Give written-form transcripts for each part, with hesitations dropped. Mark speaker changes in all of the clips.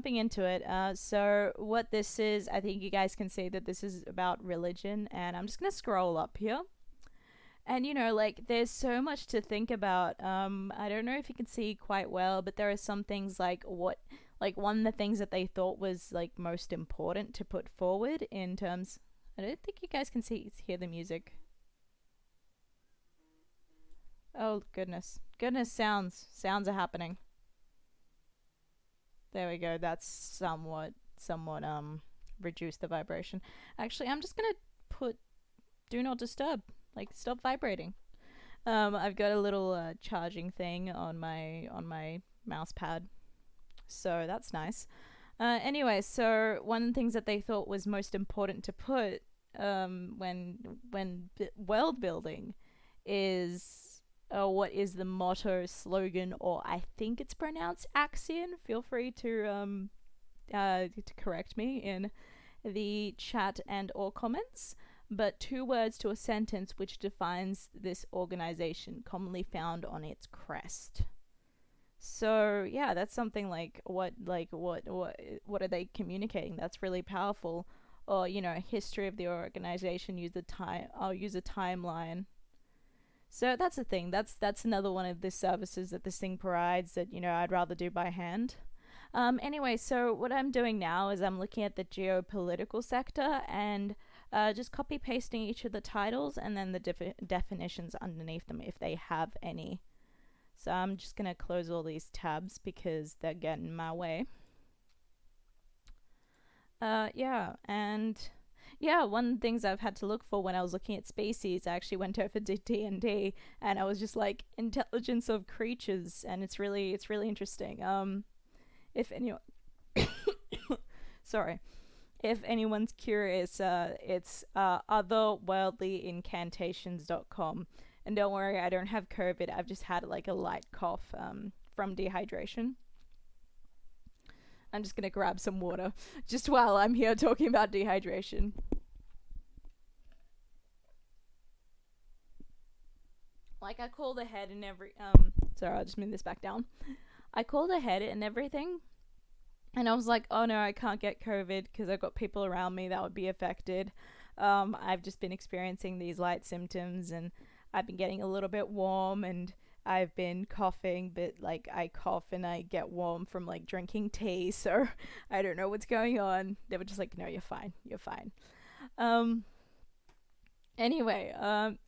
Speaker 1: jumping into it. So what this is, I think you guys can see that this is about religion, and I'm just gonna scroll up here. And like there's so much to think about. I don't know if you can see quite well, but there are some things like one of the things that they thought was like most important to put forward in terms. I don't think you guys can hear the music. Oh goodness, goodness, sounds are happening. There we go. That's somewhat reduce the vibration. Actually, I'm just gonna put do not disturb. Like stop vibrating. I've got a little charging thing on my mouse pad, so that's nice. Anyway, so one of the things that they thought was most important to put when world building is what is the motto, slogan, or I think it's pronounced axiom. Feel free to correct me in the chat and or comments. But two words to a sentence which defines this organization, commonly found on its crest. So yeah, that's something what are they communicating? That's really powerful. Or history of the organization. Use the time. I'll use a timeline. So that's the thing. That's another one of the services that this thing provides that I'd rather do by hand. Anyway, so what I'm doing now is I'm looking at the geopolitical sector and just copy pasting each of the titles and then the definitions underneath them if they have any. So I'm just going to close all these tabs because they're getting in my way. Yeah, and yeah, one of the things I've had to look for when I was looking at species, I actually went over to D&D and I was just like intelligence of creatures, and it's really interesting. If anyone, sorry, if anyone's curious, it's otherworldlyincantations.com. And don't worry, I don't have COVID. I've just had like a light cough from dehydration. I'm just gonna grab some water just while I'm here talking about dehydration. Like I called ahead and every sorry, I'll just move this back down. I called ahead and everything, and I was like, oh no, I can't get COVID because I've got people around me that would be affected. I've just been experiencing these light symptoms, and I've been getting a little bit warm, and I've been coughing, but like I cough and I get warm from like drinking tea, so I don't know what's going on. They were just like, no, you're fine, you're fine. Um, anyway,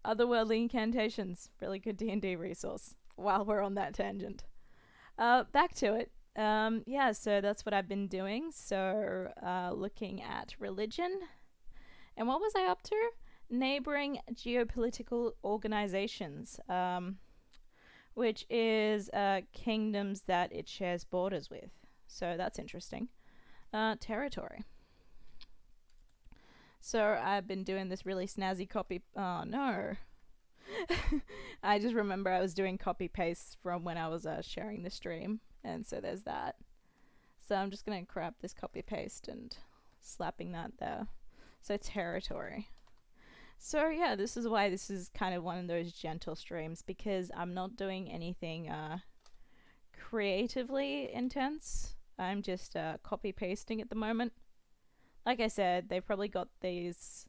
Speaker 1: otherworldly incantations, really good D&D resource. While we're on that tangent, back to it. Yeah, so that's what I've been doing. So, looking at religion. And what was I up to? Neighboring geopolitical organizations, which is kingdoms that it shares borders with. So that's interesting. Territory. So I've been doing this really snazzy copy. Oh no. I just remember I was doing copy paste from when I was sharing the stream. And so there's that. So I'm just going to grab this copy paste and slapping that there. So territory. So yeah, this is why this is kind of one of those gentle streams, because I'm not doing anything creatively intense. I'm just copy pasting at the moment. Like I said, they probably got these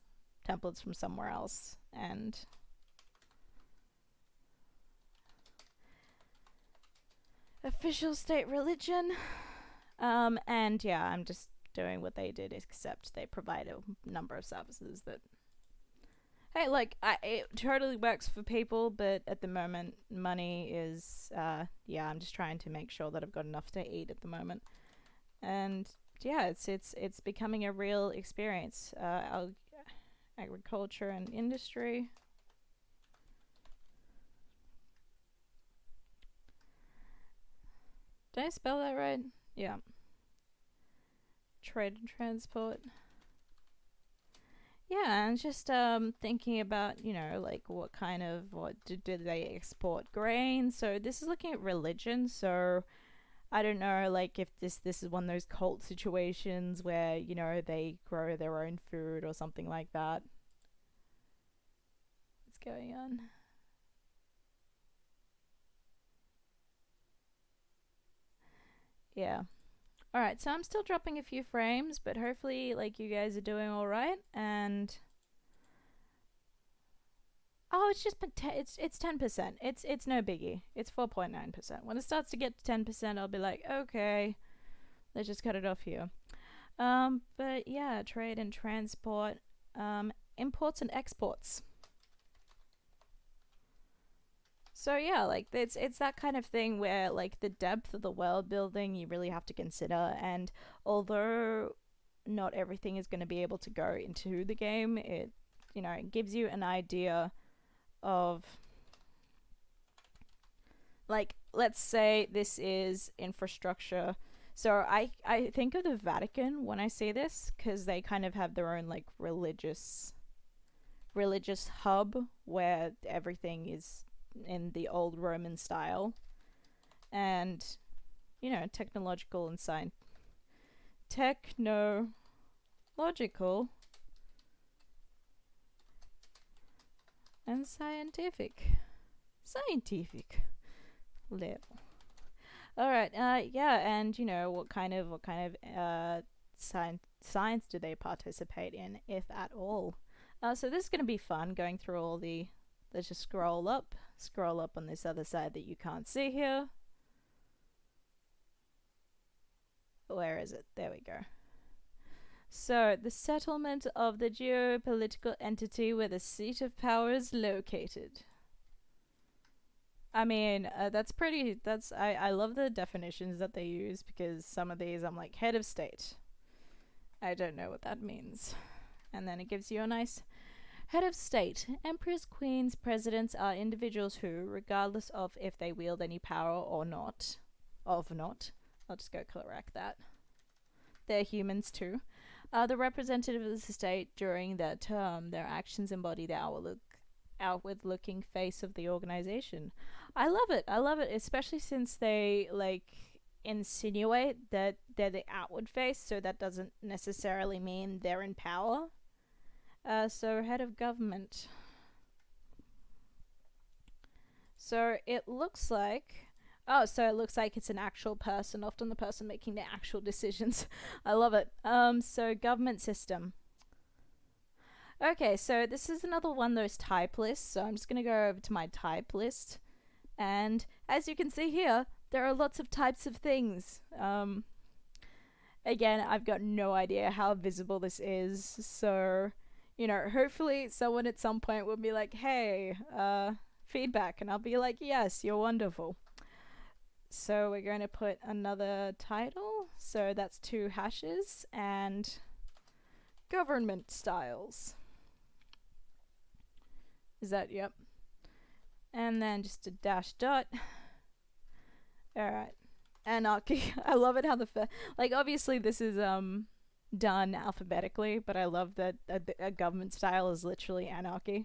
Speaker 1: templates from somewhere else, and official state religion. And yeah, I'm just doing what they did, except they provide a number of services that, hey, like it totally works for people, but at the moment, money is, yeah, I'm just trying to make sure that I've got enough to eat at the moment, and yeah, it's becoming a real experience. Agriculture and industry. Did I spell that right? Yeah. Trade and transport. Yeah, and just thinking about, like what did they export grain? So this is looking at religion. So I don't know, like if this is one of those cult situations where they grow their own food or something like that. What's going on? Yeah. Alright, so I'm still dropping a few frames, but hopefully, like, you guys are doing alright, and... Oh, it's just it's 10%. It's no biggie. It's 4.9%. When it starts to get to 10%, I'll be like, okay, let's just cut it off here. But yeah, trade and transport, imports and exports. So yeah, like it's that kind of thing where like the depth of the world building you really have to consider, and although not everything is going to be able to go into the game, it it gives you an idea of, like, let's say this is infrastructure. So I think of the Vatican when I say this, because they kind of have their own like religious hub where everything is in the old Roman style, and technological and technological and scientific level. All right. Yeah, and what kind of science do they participate in, if at all? So this is gonna be fun going through all the. Let's just scroll up on this other side that you can't see here. Where is it? There we go. So, the settlement of the geopolitical entity where the seat of power is located. I mean, I love the definitions that they use, because some of these I'm like, head of state. I don't know what that means. And then it gives you a nice head of state. Emperors, queens, presidents are individuals who, regardless of if they wield any power or not, I'll just go correct that. They're humans too. The representative of the state during their term. Their actions embody the outward-looking face of the organization. I love it, especially since they like insinuate that they're the outward face, so that doesn't necessarily mean they're in power. So head of government. So it looks like it's an actual person, often the person making the actual decisions. I love it. So government system. Okay, so this is another one of those type lists. So I'm just going to go over to my type list. And as you can see here, there are lots of types of things. Again, I've got no idea how visible this is. So, hopefully someone at some point will be like, hey, feedback. And I'll be like, yes, you're wonderful. So we're going to put another title. So that's 2 hashes and government styles. Is that, yep. And then just a dash dot. Alright. Anarchy. I love it how like, obviously this is done alphabetically, but I love that a government style is literally anarchy.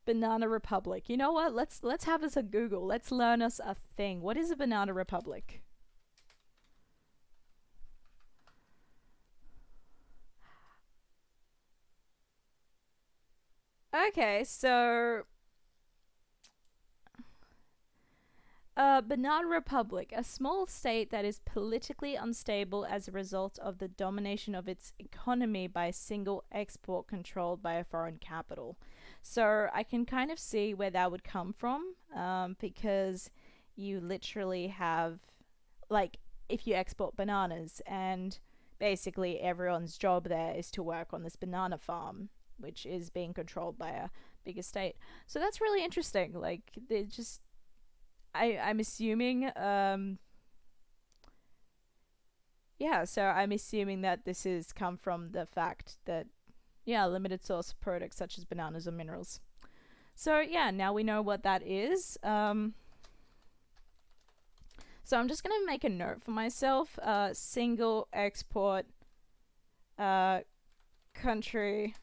Speaker 1: Banana Republic. You know what? Let's have us a Google. Let's learn us a thing. What is a Banana Republic? Okay, so Banana Republic, a small state that is politically unstable as a result of the domination of its economy by a single export controlled by a foreign capital. So I can kind of see where that would come from, because you literally have, like, if you export bananas, and basically everyone's job there is to work on this banana farm, which is being controlled by a bigger state. So that's really interesting. Like, they just, I'm assuming, yeah, so I'm assuming that this has come from the fact that, yeah, limited source products such as bananas or minerals. So yeah, now we know what that is. So I'm just gonna make a note for myself. Single export, country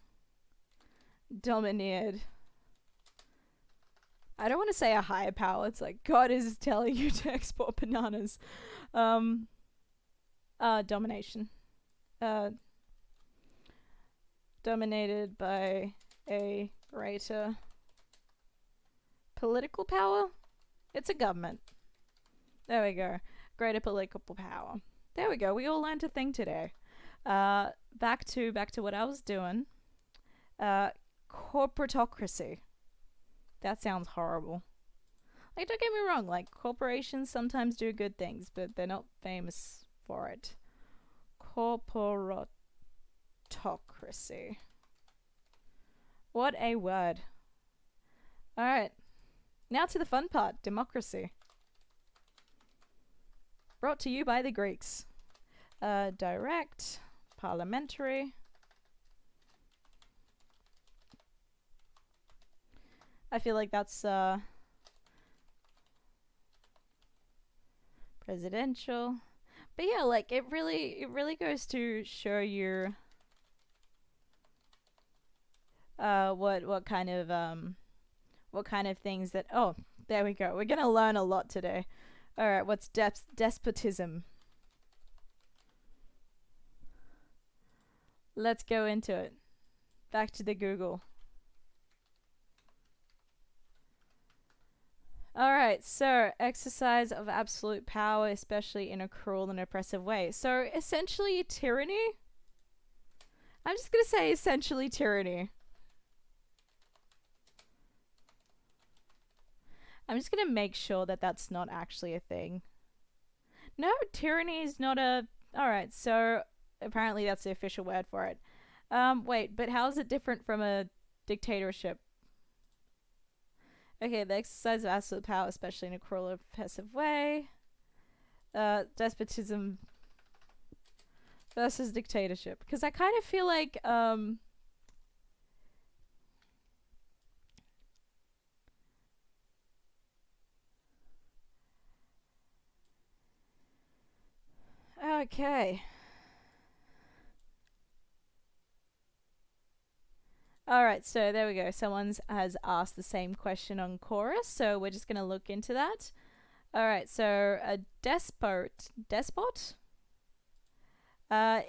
Speaker 1: dominated. I don't want to say a higher power. It's like God is telling you to export bananas. Domination. Dominated by a greater political power. It's a government. There we go. Greater political power. There we go. We all learned a thing today. Back to what I was doing. Corporatocracy. That sounds horrible. Like, don't get me wrong. Like, corporations sometimes do good things, but they're not famous for it. Corporatocracy. What a word. All right. Now to the fun part. Democracy. Brought to you by the Greeks. Direct, parliamentary. I feel like that's presidential. But yeah, like it really goes to show you what kind of things that there we go. We're gonna learn a lot today. Alright, what's despotism? Let's go into it. Back to the Google. Alright, so exercise of absolute power, especially in a cruel and oppressive way. So essentially tyranny? I'm just gonna say essentially tyranny. I'm just gonna make sure that that's not actually a thing. No, tyranny is not a... Alright, so apparently that's the official word for it. Wait, but how is it different from a dictatorship? Okay, the exercise of absolute power, especially in a cruel or oppressive way. Despotism versus dictatorship. Because I kind of feel like, okay. Alright, so there we go. Someone has asked the same question on Chorus, so we're just going to look into that. Alright, so a despot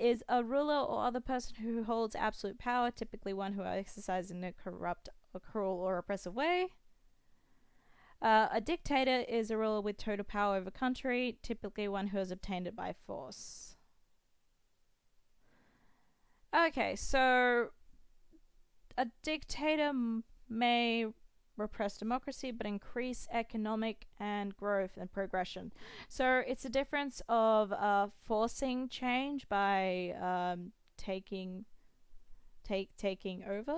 Speaker 1: is a ruler or other person who holds absolute power, typically one who exercises in a corrupt, or cruel, or oppressive way. A dictator is a ruler with total power over a country, typically one who has obtained it by force. Okay, so a dictator may repress democracy but increase economic and growth and progression. So it's a difference of forcing change by taking over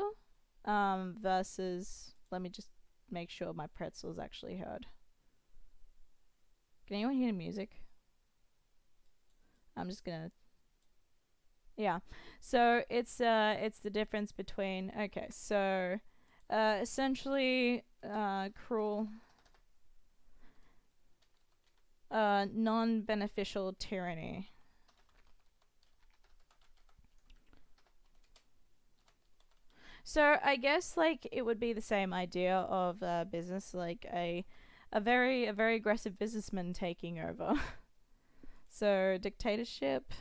Speaker 1: versus, let me just make sure my pretzel's actually heard. Can anyone hear the music? I'm just gonna... Yeah, so it's the difference between, okay, so essentially cruel, non-beneficial tyranny. So I guess like it would be the same idea of business, like a very aggressive businessman taking over. So dictatorship.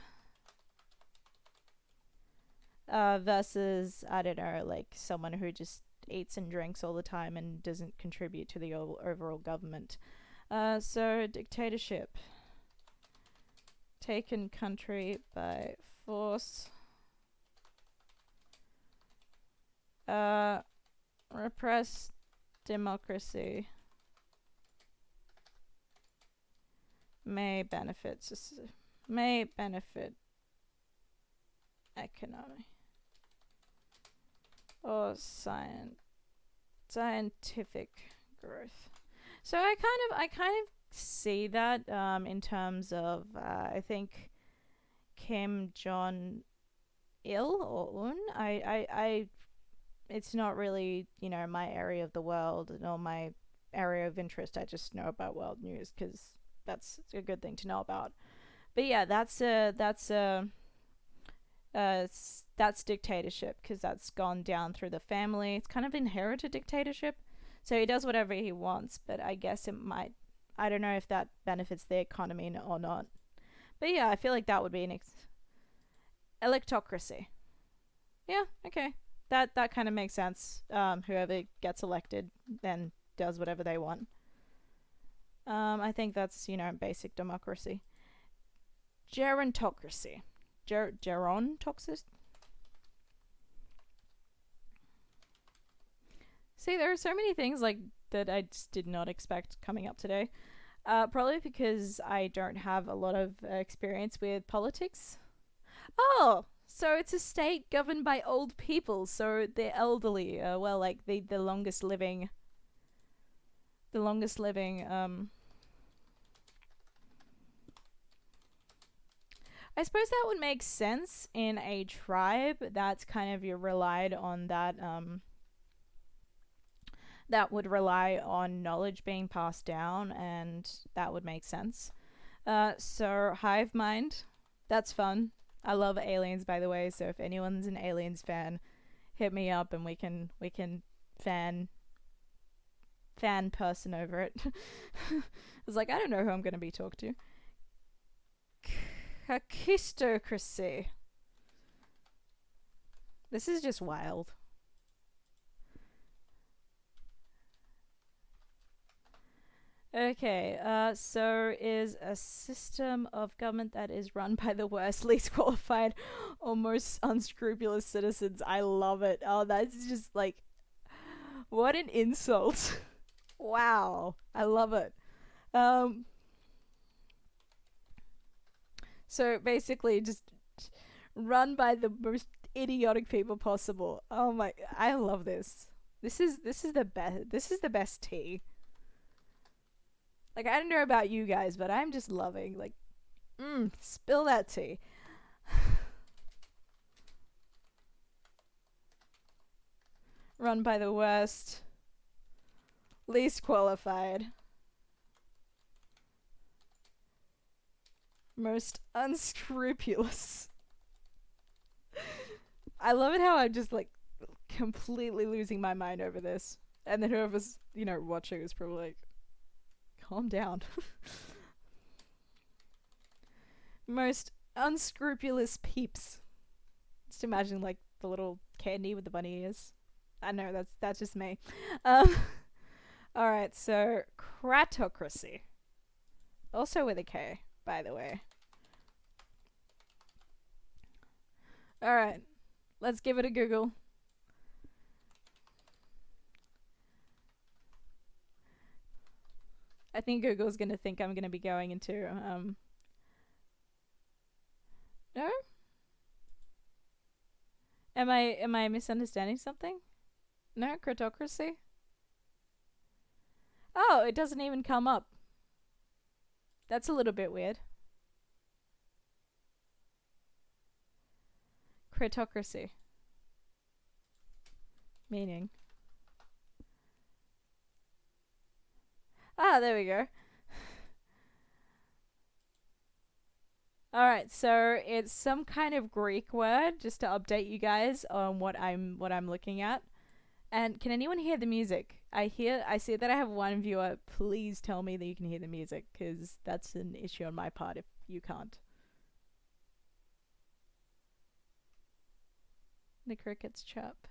Speaker 1: Versus, I don't know, like someone who just eats and drinks all the time and doesn't contribute to the overall government. So dictatorship. Taken country by force. Repress democracy. May benefit economy. Or scientific growth. So I kind of see that in terms of I think Kim Jong Il or Un. I it's not really, you know, my area of the world nor my area of interest. I just know about world news because that's a good thing to know about. But yeah, that's dictatorship because that's gone down through the family. It's kind of inherited dictatorship, so he does whatever he wants. But I guess it might. I don't know if that benefits the economy or not. But yeah, I feel like that would be an electocracy. Yeah, okay, that kind of makes sense. Whoever gets elected then does whatever they want. I think that's, you know, basic democracy. Gerontocracy. Gerontocracy? See, there are so many things like that I just did not expect coming up today. Probably because I don't have a lot of experience with politics. Oh, so it's a state governed by old people, so they're elderly. Well, like the longest living, the longest living. I suppose that would make sense in a tribe that's kind of you relied on that that would rely on knowledge being passed down, and that would make sense. So hive mind, that's fun. I love aliens, by the way. So if anyone's an aliens fan, hit me up and we can fan person over it. I was like, I don't know who I'm gonna be talking to. Kakistocracy. This is just wild. Okay, so is a system of government that is run by the worst, least qualified, or most unscrupulous citizens. I love it. Oh, that's just like, what an insult. Wow, I love it. Um, so basically, just run by the most idiotic people possible. Oh my, I love this. This is the best. This is the best tea. Like, I don't know about you guys, but I'm just loving, like, spill that tea. Run by the worst, least qualified, most unscrupulous. I love it how I'm just, like, completely losing my mind over this. And then whoever's, you know, watching is probably like, calm down. Most unscrupulous peeps. Just imagine like the little candy with the bunny ears. I know that's just me. Um, all right, so cratocracy, also with a K, by the way. All right, let's give it a Google. I think Google's gonna think I'm gonna be going into no? Am I misunderstanding something? No, cratocracy? Oh, it doesn't even come up. That's a little bit weird. Cratocracy. Meaning. Ah, there we go. Alright, so it's some kind of Greek word, just to update you guys on what I'm looking at. And can anyone hear the music? I see that I have one viewer. Please tell me that you can hear the music, because that's an issue on my part if you can't. The crickets chirp.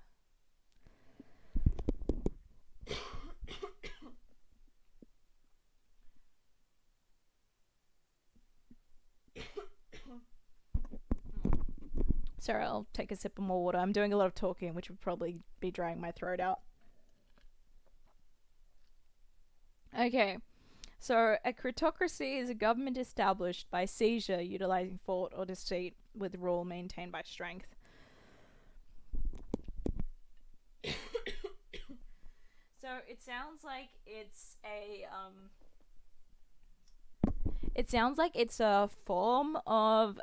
Speaker 1: Sorry, I'll take a sip of more water. I'm doing a lot of talking, which would probably be drying my throat out. Okay, so a critocracy is a government established by seizure, utilizing thought or deceit, with rule maintained by strength. So it sounds like it's a form of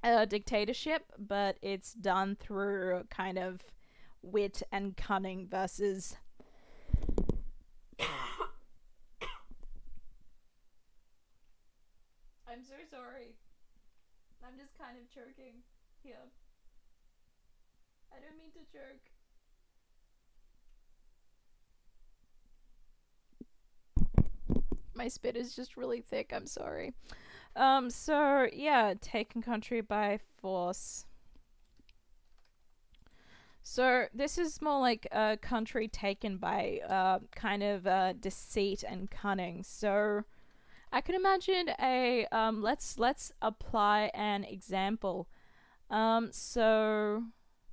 Speaker 1: a dictatorship, but it's done through kind of wit and cunning versus. I'm so sorry. I'm just kind of choking here. I don't mean to choke. My spit is just really thick. I'm sorry. So yeah, taking country by force. So this is more like a country taken by kind of deceit and cunning. So I can imagine a let's apply an example. So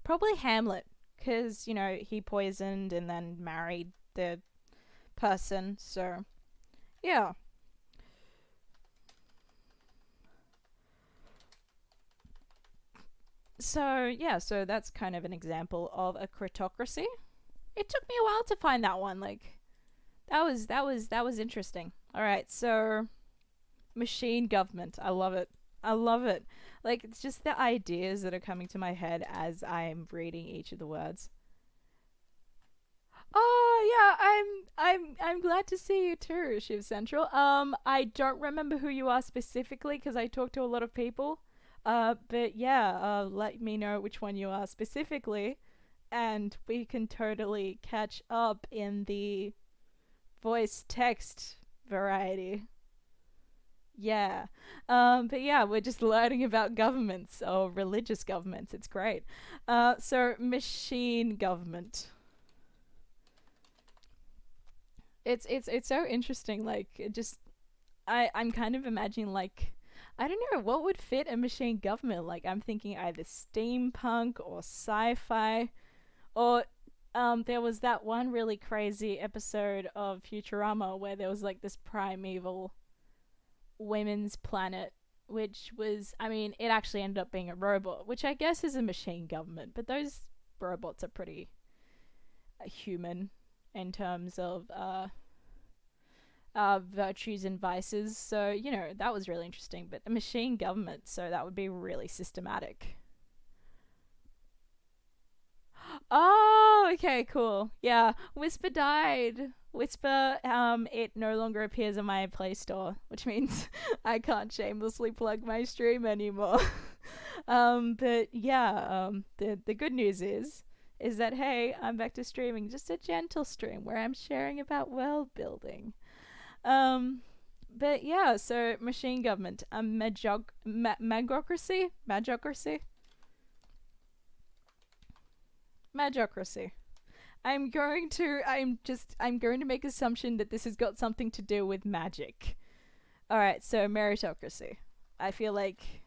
Speaker 1: probably Hamlet, because he poisoned and then married the person. So yeah. So yeah, so that's kind of an example of a critocracy. It took me a while to find that one. Like that was interesting. All right, so machine government. I love it. I love it. Like it's just the ideas that are coming to my head as I'm reading each of the words. Oh yeah, I'm glad to see you too, Shiv Central. I don't remember who you are specifically because I talk to a lot of people. But yeah, let me know which one you are specifically, and we can totally catch up in the voice text variety. Yeah. But yeah, we're just learning about governments or religious governments. It's great. So machine government. It's so interesting. Like it just I'm kind of imagining like I don't know what would fit a machine government. Like I'm thinking either steampunk or sci-fi or there was that one really crazy episode of Futurama where there was like this primeval women's planet which was I mean it actually ended up being a robot, which I guess is a machine government, but those robots are pretty human in terms of virtues and vices. So, that was really interesting. But a machine government, so that would be really systematic. Oh, okay, cool. Yeah, Whisper died. Whisper, it no longer appears on my Play Store, which means I can't shamelessly plug my stream anymore. But yeah, the good news is that hey, I'm back to streaming, just a gentle stream where I'm sharing about world building. Um, but yeah, so machine government, magocracy, magocracy. I'm going to make assumption that this has got something to do with magic. All right, so meritocracy. I feel like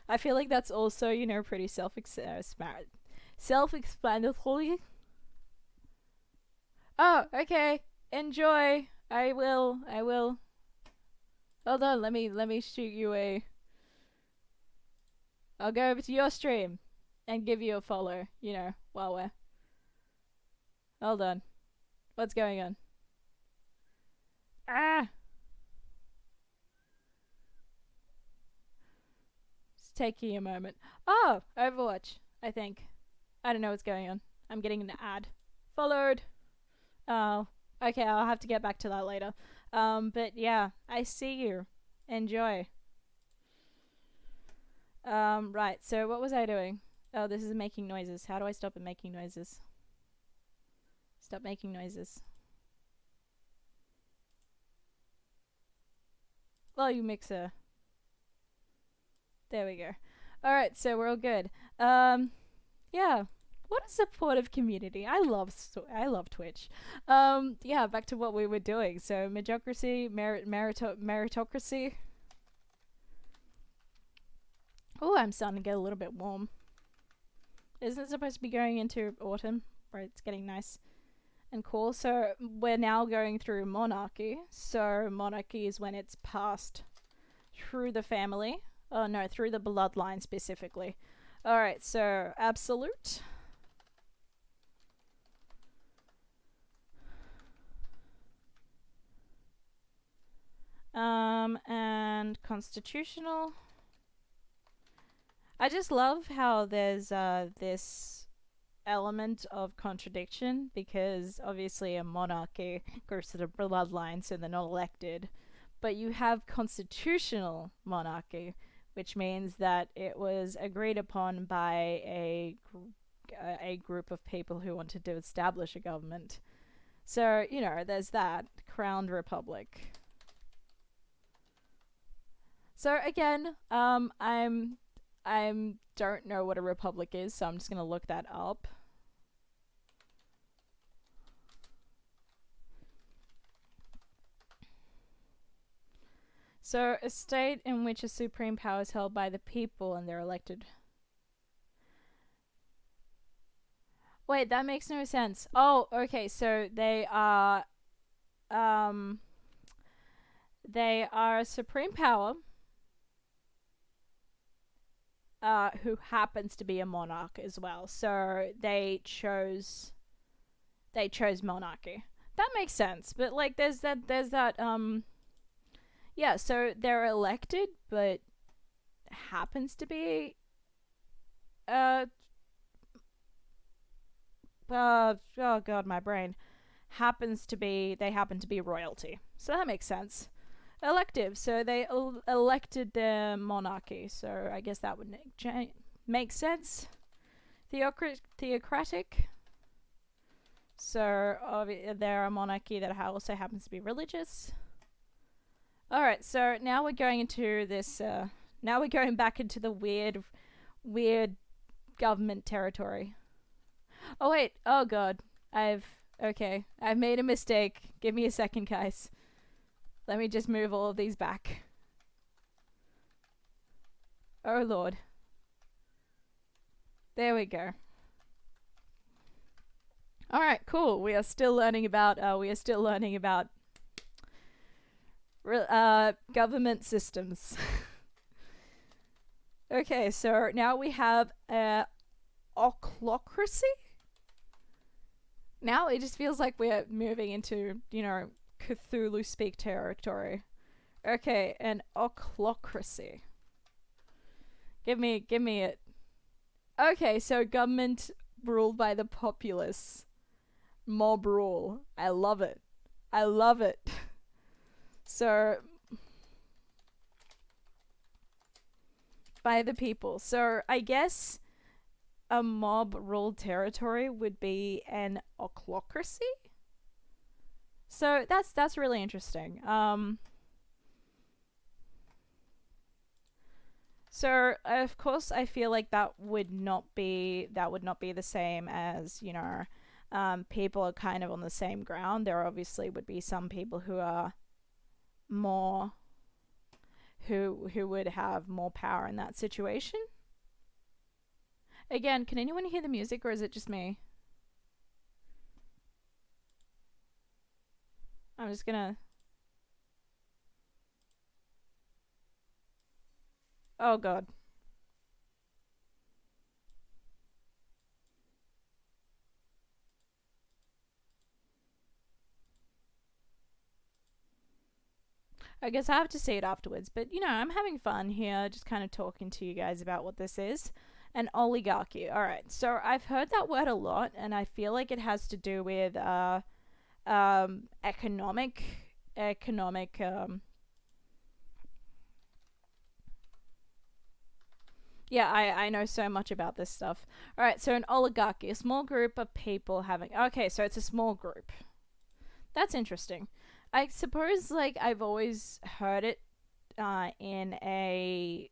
Speaker 1: I feel like that's also pretty self-explanatory. Oh, okay. Enjoy. I will. I will. Hold on. Let me shoot you a. I'll go over to your stream and give you a follow. While we're. Hold on. What's going on? Ah. It's taking a moment. Oh, Overwatch. I think. I don't know what's going on. I'm getting an ad. Followed. Oh. Okay, I'll have to get back to that later. But yeah, I see you. Enjoy. Right. So what was I doing? Oh, this is making noises. How do I stop it making noises? Stop making noises. Volume mixer. There we go. All right, so we're all good. Yeah. What a supportive community. I love Twitch. Yeah, back to what we were doing. So meritocracy. Oh, I'm starting to get a little bit warm. Isn't it supposed to be going into autumn where it's getting nice and cool? So we're now going through monarchy. So monarchy is when it's passed through the family. Oh no, through the bloodline specifically. Alright, so absolute. And constitutional. I just love how there's this element of contradiction because obviously a monarchy goes to the bloodline, so they're not elected. But you have constitutional monarchy, which means that it was agreed upon by a group of people who wanted to establish a government. So there's that crowned republic. So again, I don't know what a republic is, so I'm just gonna look that up. So, a state in which a supreme power is held by the people and they're elected. Wait, that makes no sense. Oh, okay, so they are a supreme power who happens to be a monarch as well. So they chose monarchy. That makes sense. But like there's that yeah, so they're elected but happens to be oh god, my brain. They happen to be royalty. So that makes sense. Elective, so they elected their monarchy, so I guess that would make sense. Theocratic, so they're a monarchy that also happens to be religious. Alright, so now we're going into this, now we're going back into the weird government territory. Oh wait, oh god, I've made a mistake. Give me a second, guys. Let me just move all of these back. Oh lord. There we go. Alright, cool. We are still learning about government systems. Okay, so now we have ochlocracy. Now it just feels like we're moving into, Cthulhu speak territory. Okay, an ochlocracy. Give me it. Okay, so government ruled by the populace. Mob rule. I love it. So, by the people. So, I guess a mob ruled territory would be an ochlocracy? So that's really interesting. So of course I feel like that would not be the same as, people are kind of on the same ground. There obviously would be some people who are more who would have more power in that situation. Again, can anyone hear the music or is it just me? I'm just gonna... Oh god. I guess I have to see it afterwards, but I'm having fun here, just kind of talking to you guys about what this is. An oligarchy. Alright, so I've heard that word a lot, and I feel like it has to do with economic yeah, I know so much about this stuff. Alright, so an oligarchy, a small group of people having... Okay, so it's a small group. That's interesting. I suppose, like, I've always heard it in a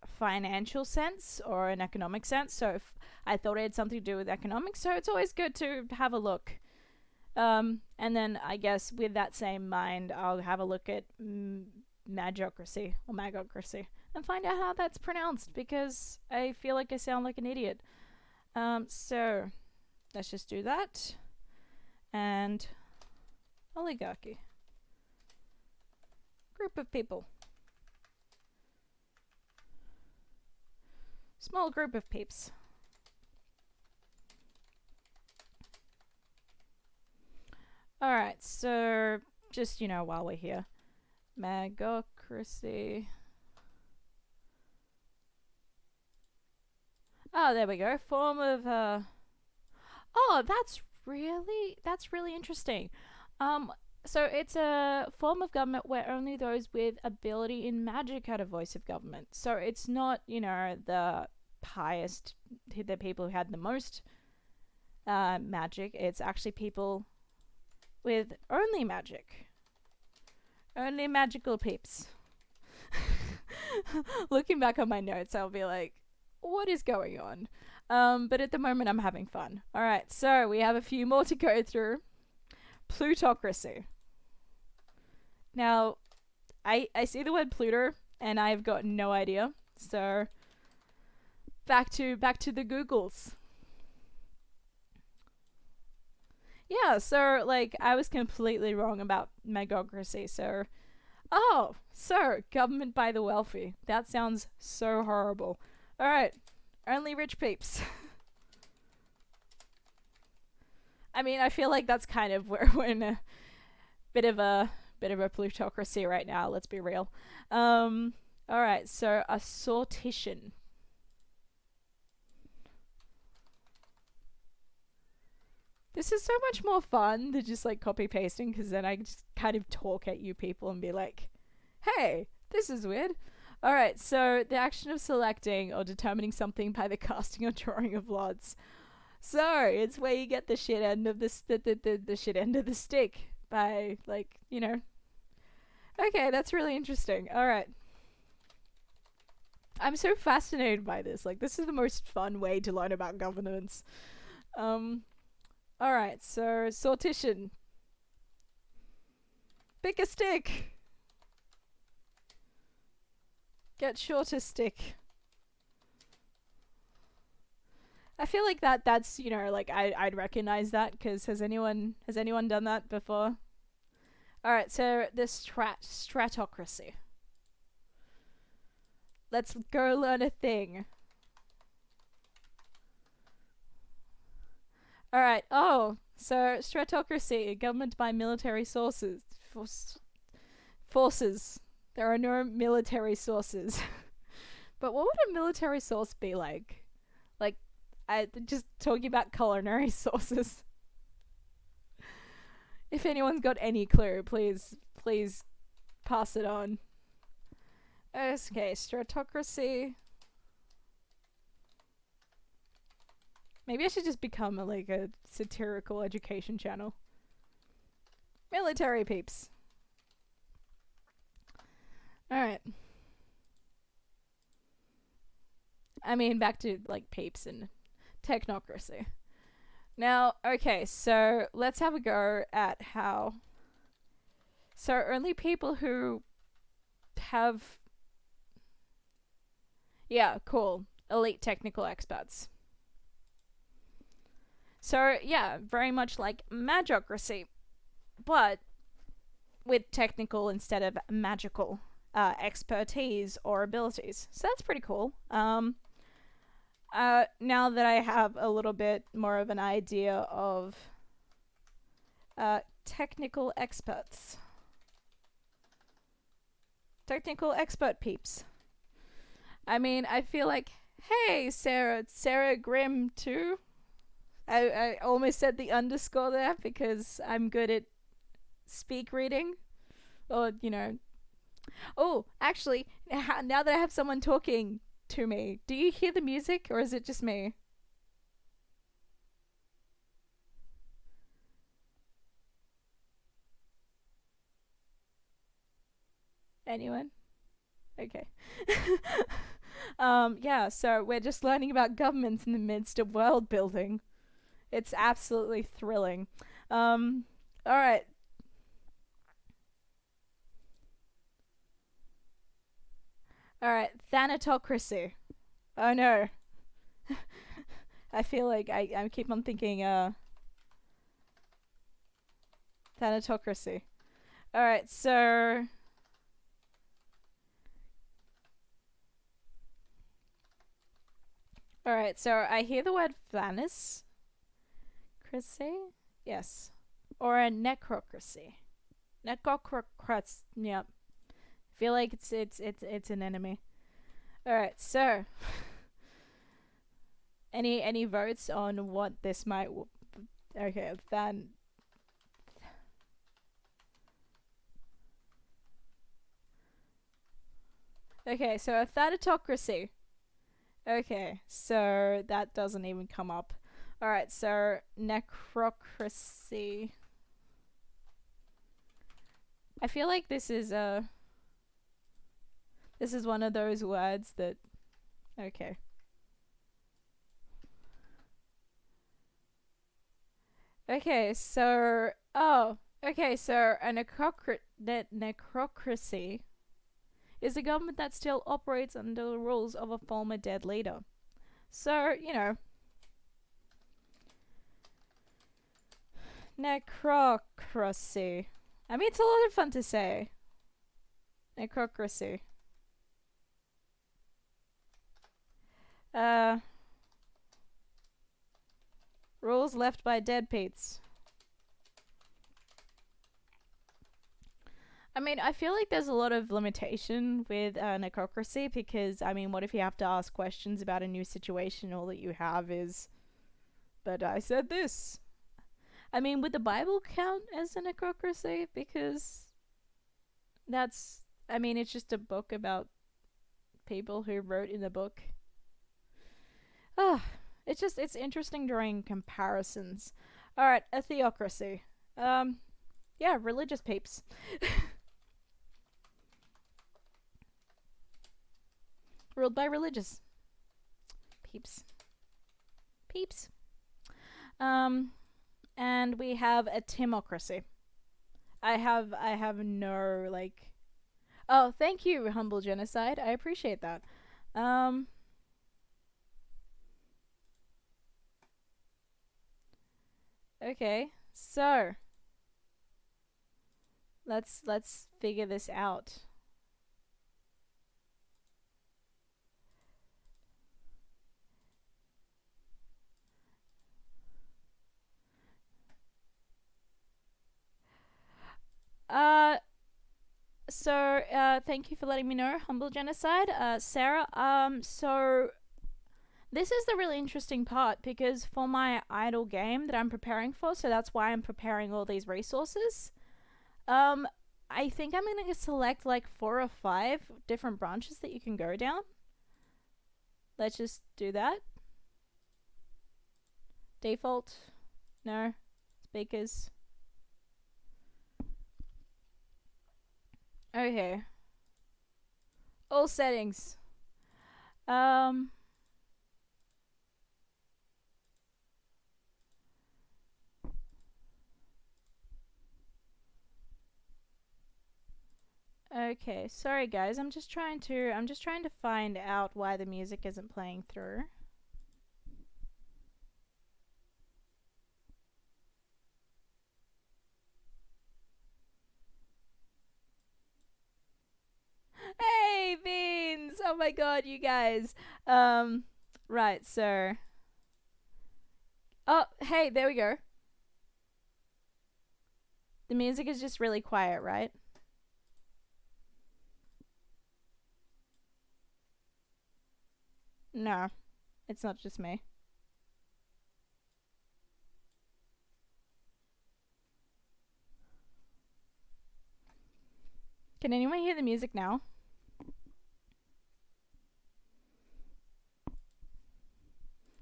Speaker 1: financial sense or an economic sense, so if I thought it had something to do with economics, so it's always good to have a look. And then I guess with that same mind, I'll have a look at magocracy and find out how that's pronounced because I feel like I sound like an idiot. So let's just do that. And oligarchy. Group of people. Small group of peeps. Alright, so just, while we're here. Magocracy. Oh, there we go. Form of Oh, that's really interesting. So it's a form of government where only those with ability in magic had a voice of government. So it's not, the highest, the people who had the most magic. It's actually people with only magic. Only magical peeps. Looking back on my notes, I'll be like, what is going on? But at the moment, I'm having fun. All right, so we have a few more to go through. Plutocracy. Now, I see the word Pluto, and I've got no idea. So back to the Googles. Yeah, so like I was completely wrong about megocracy. So government by the wealthy. That sounds so horrible. All right, only rich peeps. I mean, I feel like that's kind of where we're in a bit of a plutocracy right now. Let's be real. All right, so a sortition. This is so much more fun than just like copy pasting, because then I just kind of talk at you people and be like, hey, this is weird. All right, so the action of selecting or determining something by the casting or drawing of lots. So it's where you get the shit end of the shit end of the stick by like, you know. Okay, that's really interesting. All right. I'm so fascinated by this. Like, this is the most fun way to learn about governance. All right, so sortition. Pick a stick. Get shorter stick. I feel like that's, you know, like I'd recognize that, because has anyone done that before? All right, so the stratocracy. Let's go learn a thing. All right. Oh, so stratocracy, government by military sources. Forces. There are no military sources. But what would a military source be like? Like, I just talking about culinary sources. If anyone's got any clue, please pass it on. Okay, stratocracy. Maybe I should just become a satirical education channel. Military peeps. Alright. I mean, back to like peeps and technocracy. Now, okay, so let's have a go at how. So only people who have. Yeah, cool. Elite technical experts. So, yeah, very much like magocracy, but with technical instead of magical expertise or abilities. So that's pretty cool. Now that I have a little bit more of an idea of technical experts. Technical expert peeps. I mean, I feel like, hey, Sarah Grimm too. I almost said the underscore there because I'm good at speak reading. Or, you know. Oh, actually, now that I have someone talking to me, do you hear the music or is it just me? Anyone? Okay. Yeah, so we're just learning about governments in the midst of world building. It's absolutely thrilling. Alright. Alright, Thanatocracy. Oh no. I feel like I keep on thinking, Thanatocracy. Alright, so. Alright, so I hear the word Thanos. Yes. Or a necrocracy. Necrocracy. Yep. I feel like it's an enemy. Alright, so any votes on what this might okay, then okay, so a thanatocracy. Okay, so that doesn't even come up. Alright, so necrocracy. I feel like this is one of those words that okay. Okay, so okay, so a necrocracy is a government that still operates under the rules of a former dead leader. So, you know, necrocracy. I mean, it's a lot of fun to say. Necrocracy. Uh, rules left by dead Pete's. I mean, I feel like there's a lot of limitation with necrocracy because, I mean, what if you have to ask questions about a new situation? All that you have is, but I said this. I mean, would the Bible count as a necrocracy? Because that's, I mean, it's just a book about people who wrote in the book. Ah, it's interesting drawing comparisons. Alright, a theocracy. Yeah, religious peeps. Ruled by religious peeps. Peeps. And we have a timocracy. I have no like. Oh, thank you, Humble Genocide. I appreciate that. Okay, so let's figure this out. Thank you for letting me know, Humble Genocide. Sarah, so this is the really interesting part because for my idle game that I'm preparing for, so that's why I'm preparing all these resources. I think I'm gonna select like 4 or 5 different branches that you can go down. Let's just do that. Default. No. Speakers. Okay. All settings. Okay, sorry guys. I'm just trying to find out why the music isn't playing through. Hey, Beans! Oh my god, you guys. Right, so. Oh, hey, there we go. The music is just really quiet, right? No, it's not just me. Can anyone hear the music now?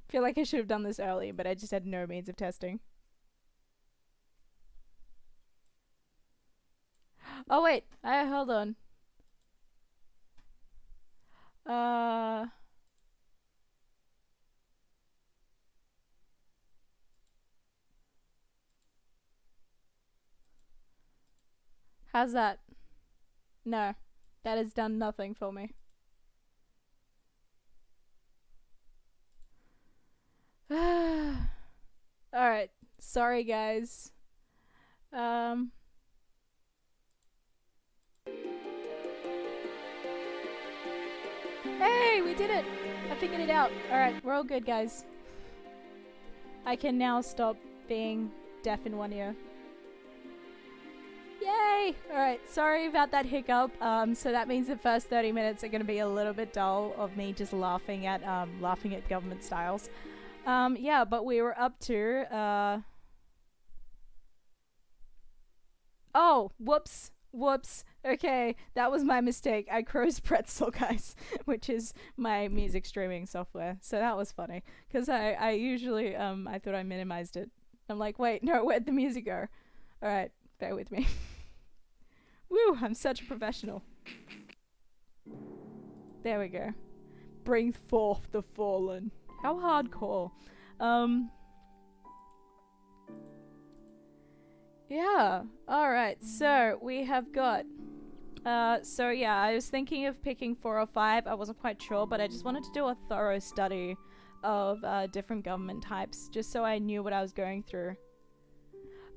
Speaker 1: Feel like I should have done this early, but I just had no means of testing. Oh wait, hold on. How's that? No, that has done nothing for me. Alright, sorry guys. Hey, we did it! I figured it out. Alright, we're all good, guys. I can now stop being deaf in one ear. Yay! Alright, sorry about that hiccup. So that means the first 30 minutes are going to be a little bit dull of me just laughing at government styles. Yeah, but we were up to, oh, whoops. Okay, that was my mistake. I crossed Pretzel, guys, which is my music streaming software. So that was funny because I usually I thought I minimized it. I'm like, wait, no, where'd the music go? All right, bear with me. Woo, I'm such a professional. There we go. Bring forth the fallen. How hardcore. Yeah. All right. So we have got. So yeah, I was thinking of picking 4 or 5. I wasn't quite sure, but I just wanted to do a thorough study of different government types, just so I knew what I was going through.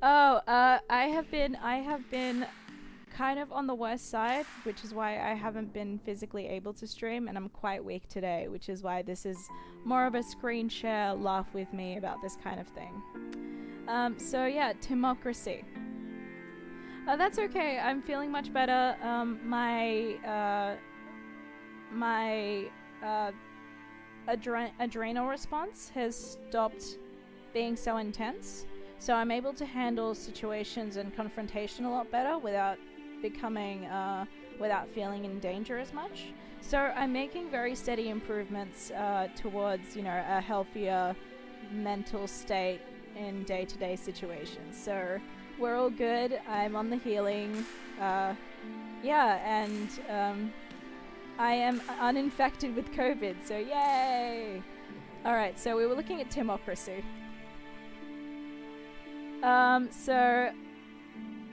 Speaker 1: Oh, I have been kind of on the worst side, which is why I haven't been physically able to stream, and I'm quite weak today, which is why this is more of a screen share laugh with me about this kind of thing. So yeah, democracy. That's okay. I'm feeling much better. My adrenal response has stopped being so intense, so I'm able to handle situations and confrontation a lot better without becoming without feeling in danger as much. So I'm making very steady improvements towards a healthier mental state in day-to-day situations. So we're all good. I'm on the healing. Yeah, and I am uninfected with COVID, so yay! Alright, so we were looking at democracy. So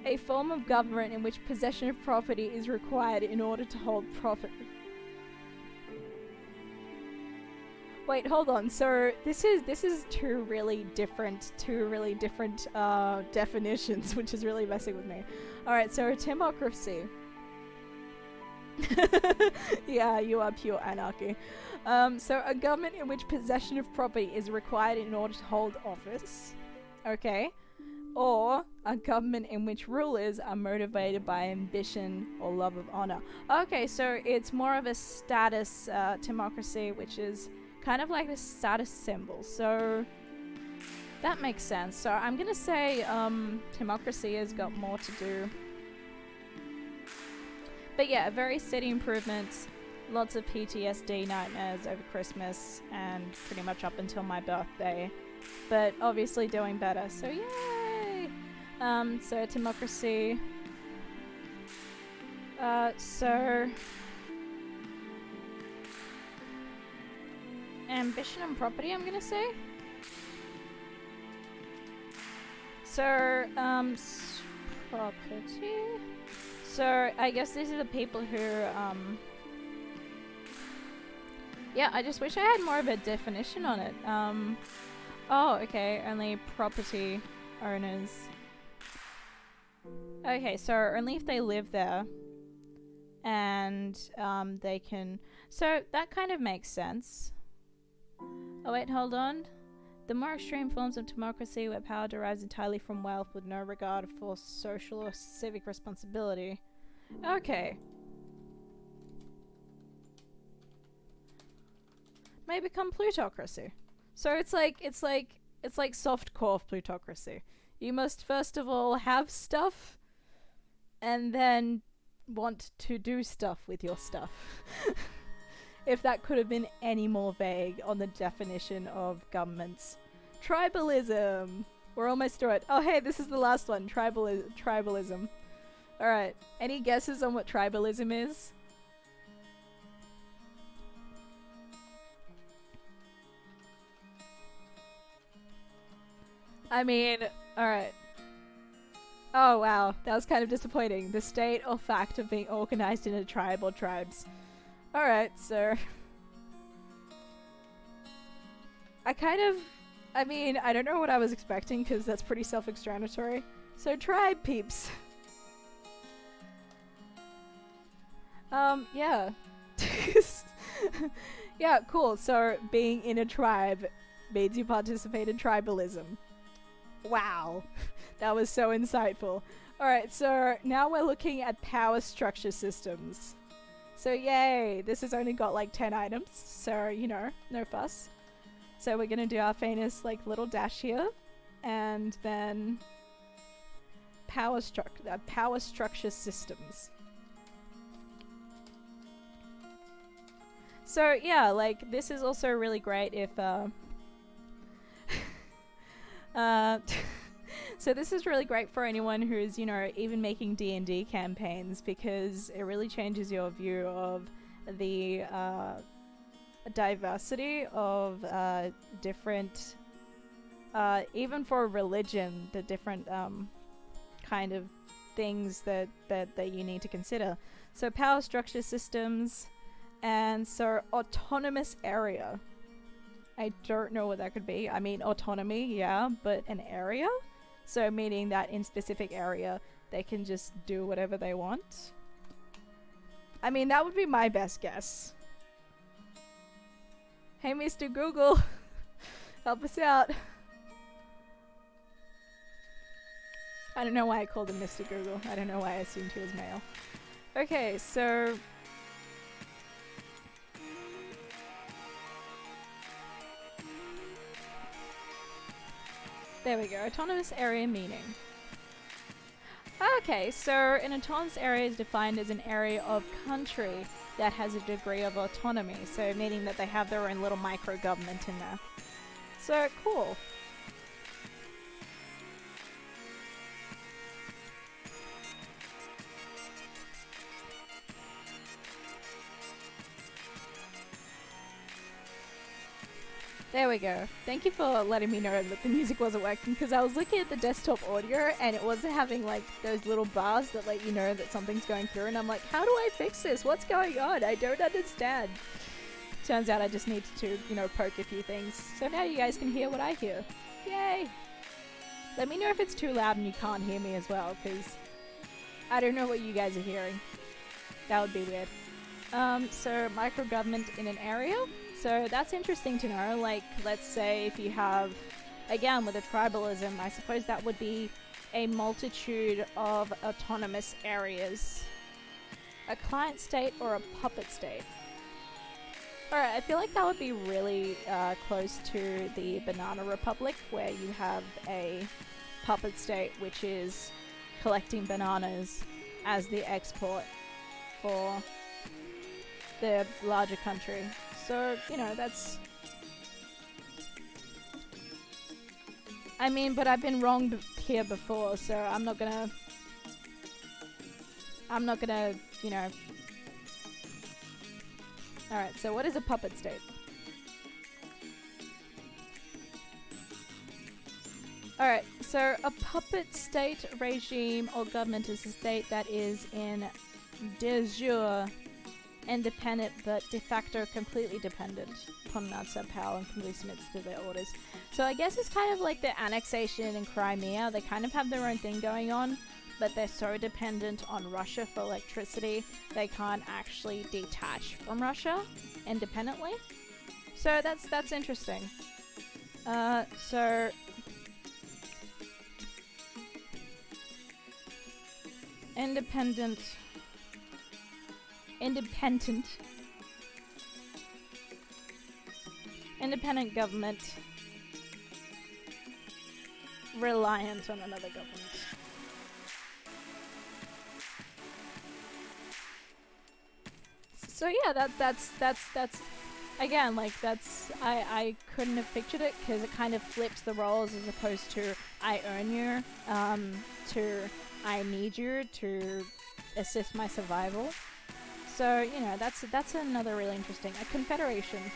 Speaker 1: a form of government in which possession of property is required in order to hold profit. Wait, hold on. So this is two really different definitions, which is really messing with me. All right, so a democracy. Yeah, you are pure anarchy. So a government in which possession of property is required in order to hold office. Okay. Or a government in which rulers are motivated by ambition or love of honor. Okay, so it's more of a status democracy, which is kind of like the status symbol. So that makes sense. So I'm gonna say democracy has got more to do. But yeah, very steady improvements. Lots of PTSD nightmares over Christmas and pretty much up until my birthday. But obviously doing better. So yay! So democracy. So ambition and property, I'm gonna say. So property. So I guess these are the people who yeah, I just wish I had more of a definition on it. Oh, okay, only property owners. Okay, so only if they live there and they can. So that kind of makes sense. Oh wait, hold on. The more extreme forms of democracy where power derives entirely from wealth with no regard for social or civic responsibility. Okay. May become plutocracy. So it's like softcore plutocracy. You must first of all have stuff and then want to do stuff with your stuff. If that could have been any more vague on the definition of governments. Tribalism. We're almost through it. Oh hey, this is the last one. Tribalism. Alright. Any guesses on what tribalism is? I mean, alright. Oh wow, that was kind of disappointing. The state or fact of being organized in a tribe or tribes. Alright, so I don't know what I was expecting because that's pretty self-explanatory. So tribe peeps. Yeah. Yeah, cool. So being in a tribe means you participate in tribalism. Wow. That was so insightful. Alright, so now we're looking at power structure systems. So yay, this has only got like 10 items, so no fuss. So we're gonna do our famous like little dash here, and then power structure systems. So yeah, like this is also really great if so this is really great for anyone who's, even making D&D campaigns, because it really changes your view of the diversity of different, even for religion, the different kind of things that you need to consider. So power structure systems, and so autonomous area. I don't know what that could be. I mean, autonomy, yeah, but an area? So meaning that in specific area, they can just do whatever they want. I mean, that would be my best guess. Hey, Mr. Google, help us out. I don't know why I called him Mr. Google. I don't know why I assumed he was male. Okay, so... there we go. Autonomous area meaning. Okay, so an autonomous area is defined as an area of country that has a degree of autonomy. So meaning that they have their own little micro-government in there. So, cool. There we go. Thank you for letting me know that the music wasn't working, because I was looking at the desktop audio and it wasn't having like those little bars that let you know that something's going through, and I'm like, how do I fix this? What's going on? I don't understand. Turns out I just need to, you know, poke a few things. So now you guys can hear what I hear. Yay! Let me know if it's too loud and you can't hear me as well, because I don't know what you guys are hearing. That would be weird. So micro-government in an area. So that's interesting to know. Like, let's say if you have, again, with a tribalism, I suppose that would be a multitude of autonomous areas. A client state or a puppet state. Alright, I feel like that would be really close to the Banana Republic, where you have a puppet state which is collecting bananas as the export for the larger country. So, you know, that's... I mean, but I've been wrong here before, so I'm not gonna, you know... Alright, so what is a puppet state? Alright, so a puppet state, regime, or government is a state that is in de jure independent but de facto completely dependent upon an outside power and completely submits to their orders. So I guess it's kind of like the annexation in Crimea. They kind of have their own thing going on, but they're so dependent on Russia for electricity, they can't actually detach from Russia independently. So that's interesting. So independent government reliant on another government. So yeah, that's again, like, that's I couldn't have pictured it, because it kind of flips the roles as opposed to I earn you to I need you to assist my survival. So, you know, that's another really interesting. A confederation.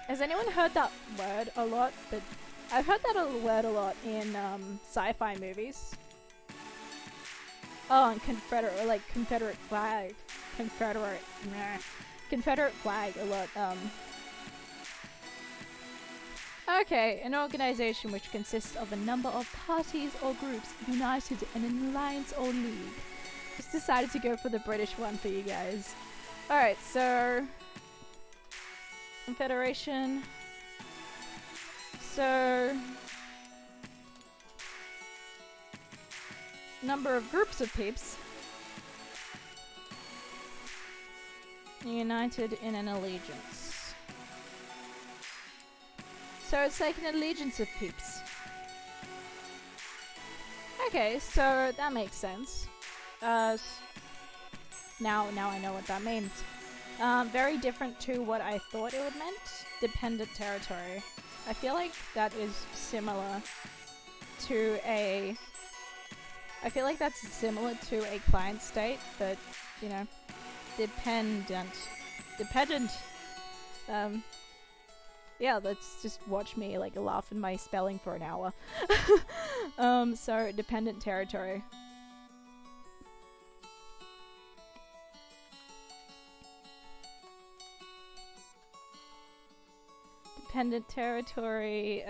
Speaker 1: Has anyone heard that word a lot? But I've heard that word a lot in sci-fi movies. Oh, and Confederate, like Confederate flag. Confederate flag a lot. Okay, an organization which consists of a number of parties or groups united in an alliance or league. Just decided to go for the British one for you guys. Alright, so... Confederation. So... Number of groups of peeps. United in an allegiance. So it's like an allegiance of peeps. Okay, so that makes sense. Now I know what that means. Very different to what I thought it would meant. Dependent territory. I feel like that is similar to a... I feel like that's similar to a client state, but, you know, dependent. yeah, let's just watch me like laugh at my spelling for an hour. So dependent territory. Dependent territory,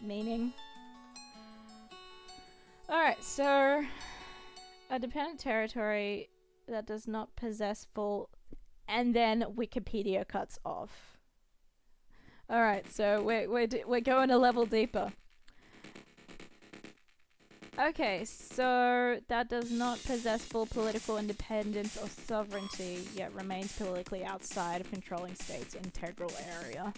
Speaker 1: meaning. Alright, so a dependent territory that does not possess full, and then Wikipedia cuts off. Alright, so we're going a level deeper. Okay, so that does not possess full political independence or sovereignty, yet remains politically outside of controlling states' integral area.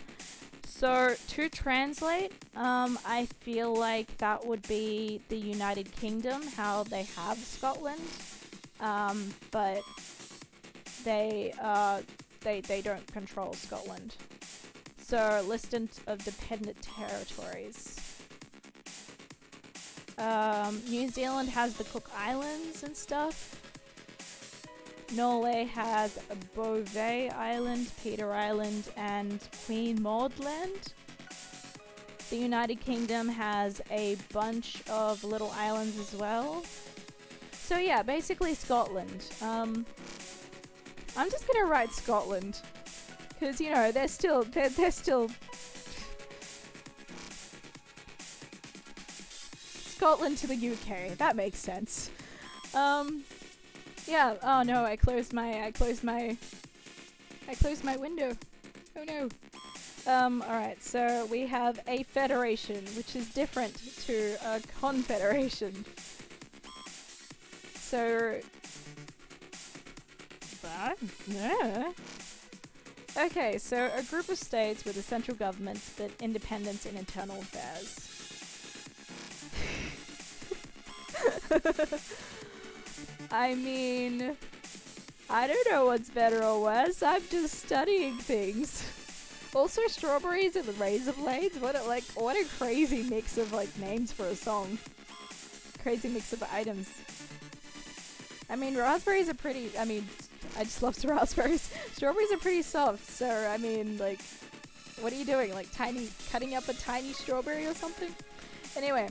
Speaker 1: So, to translate, I feel like that would be the United Kingdom, how they have Scotland, but they don't control Scotland. So, list of dependent territories. New Zealand has the Cook Islands and stuff. Norway has Bouvet Island, Peter Island, and Queen Maud Land. The United Kingdom has a bunch of little islands as well. So yeah, basically Scotland. I'm just gonna write Scotland, because you know they're still Scotland to the UK. That makes sense. Yeah. Oh no! I closed my window. Oh no. Alright, so we have a federation, which is different to a confederation. So... yeah. Okay, so a group of states with a central government but independence in internal affairs. I mean... I don't know what's better or worse. I'm just studying things. Also, strawberries and the razor blades. What a crazy mix of like names for a song. Crazy mix of items. I mean, raspberries are pretty. I mean, I just love raspberries. Strawberries are pretty soft. So I mean, like, what are you doing? Like cutting up a tiny strawberry or something? Anyway.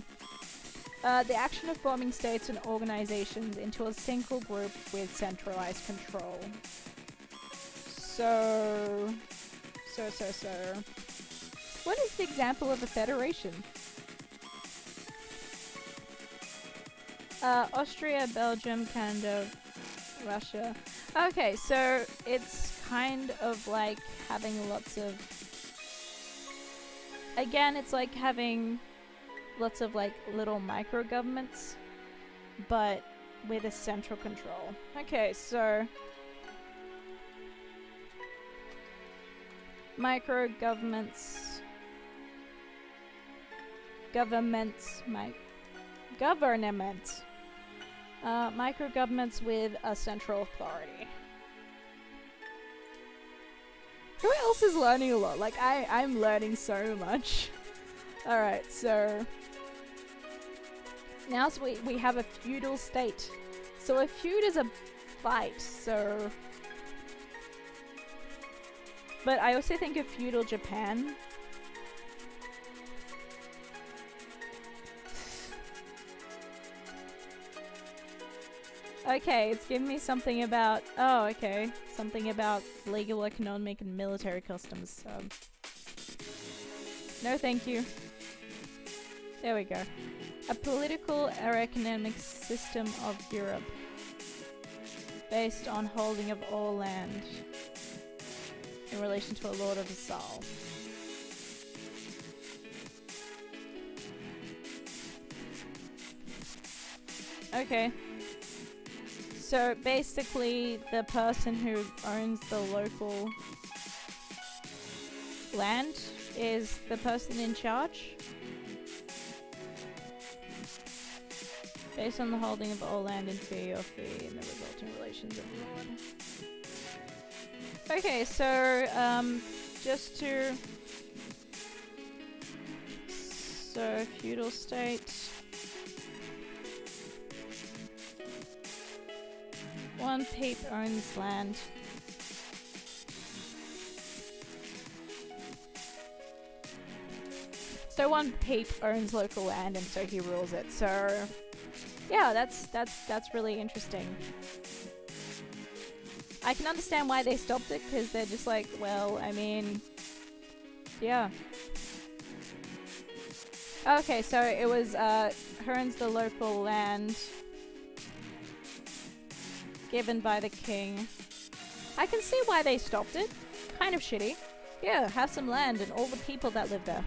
Speaker 1: The action of forming states and organizations into a single group with centralized control. So. What is the example of a federation? Austria, Belgium, Canada, Russia. Okay, so it's kind of like having lots of... Again, it's like having lots of like little micro governments, but with a central control. Okay, so micro governments, micro governments with a central authority. Who else is learning a lot? Like I'm learning so much. All right, so now we have a feudal state. So a feud is a fight. So, but I also think of feudal Japan. Okay, it's giving me something about... Oh, okay. Something about legal, economic, and military customs. No thank you. There we go. A political or economic system of Europe. Based on holding of all land. In relation to a lord of vassal. Okay. So basically, the person who owns the local land is the person in charge. Based on the holding of all land in fee or fee and the resulting relations of lord. Okay, so just to... So, feudal state. One peep owns land. So one peep owns local land, and so he rules it. So yeah, that's really interesting. I can understand why they stopped it, because they're just like, well, I mean, yeah. Okay, so it was who owns the local land given by the king. I can see why they stopped it. Kind of shitty. Yeah, have some land and all the people that live there.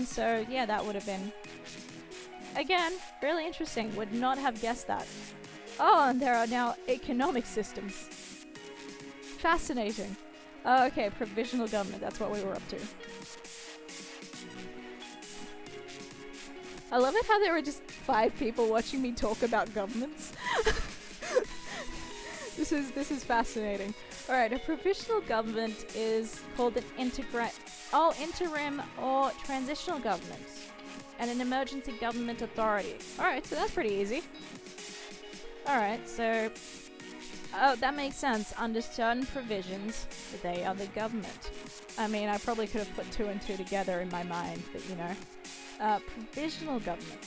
Speaker 1: So yeah, that would have been, again, really interesting. Would not have guessed that. Oh, and there are now economic systems. Fascinating. Oh, okay, provisional government. That's what we were up to. I love it how there were just 5 people watching me talk about governments. This is fascinating. All right, a provisional government is called an interim or transitional government, and an emergency government authority. All right, so that's pretty easy. All right, so that makes sense. Under certain provisions, they are the government. I mean, I probably could have put 2 and 2 together in my mind, but you know, provisional government.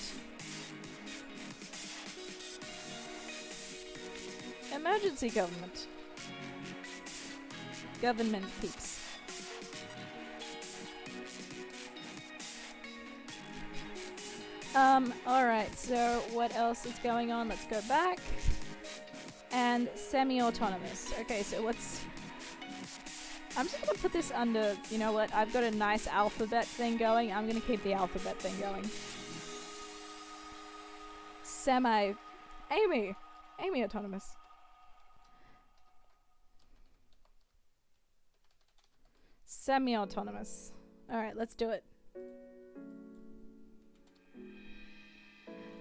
Speaker 1: Emergency government. Government peeps. Alright, so what else is going on? Let's go back. And semi-autonomous. Okay, so what's... I'm just gonna put this under, you know what, I've got a nice alphabet thing going. I'm gonna keep the alphabet thing going. Amy autonomous. Semi-autonomous. Alright, let's do it.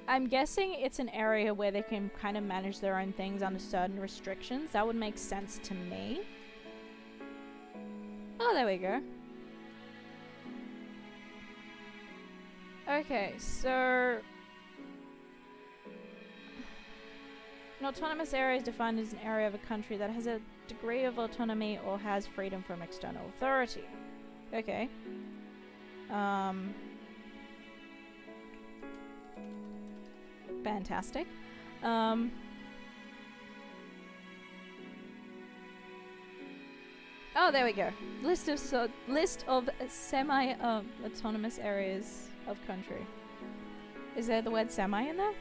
Speaker 1: I'm guessing it's an area where they can kind of manage their own things under certain restrictions. That would make sense to me. Oh, there we go. Okay, so... An autonomous area is defined as an area of a country that has a degree of autonomy or has freedom from external authority. Okay. Fantastic. Oh, there we go. List of semi autonomous areas of country. Is there the word semi in there?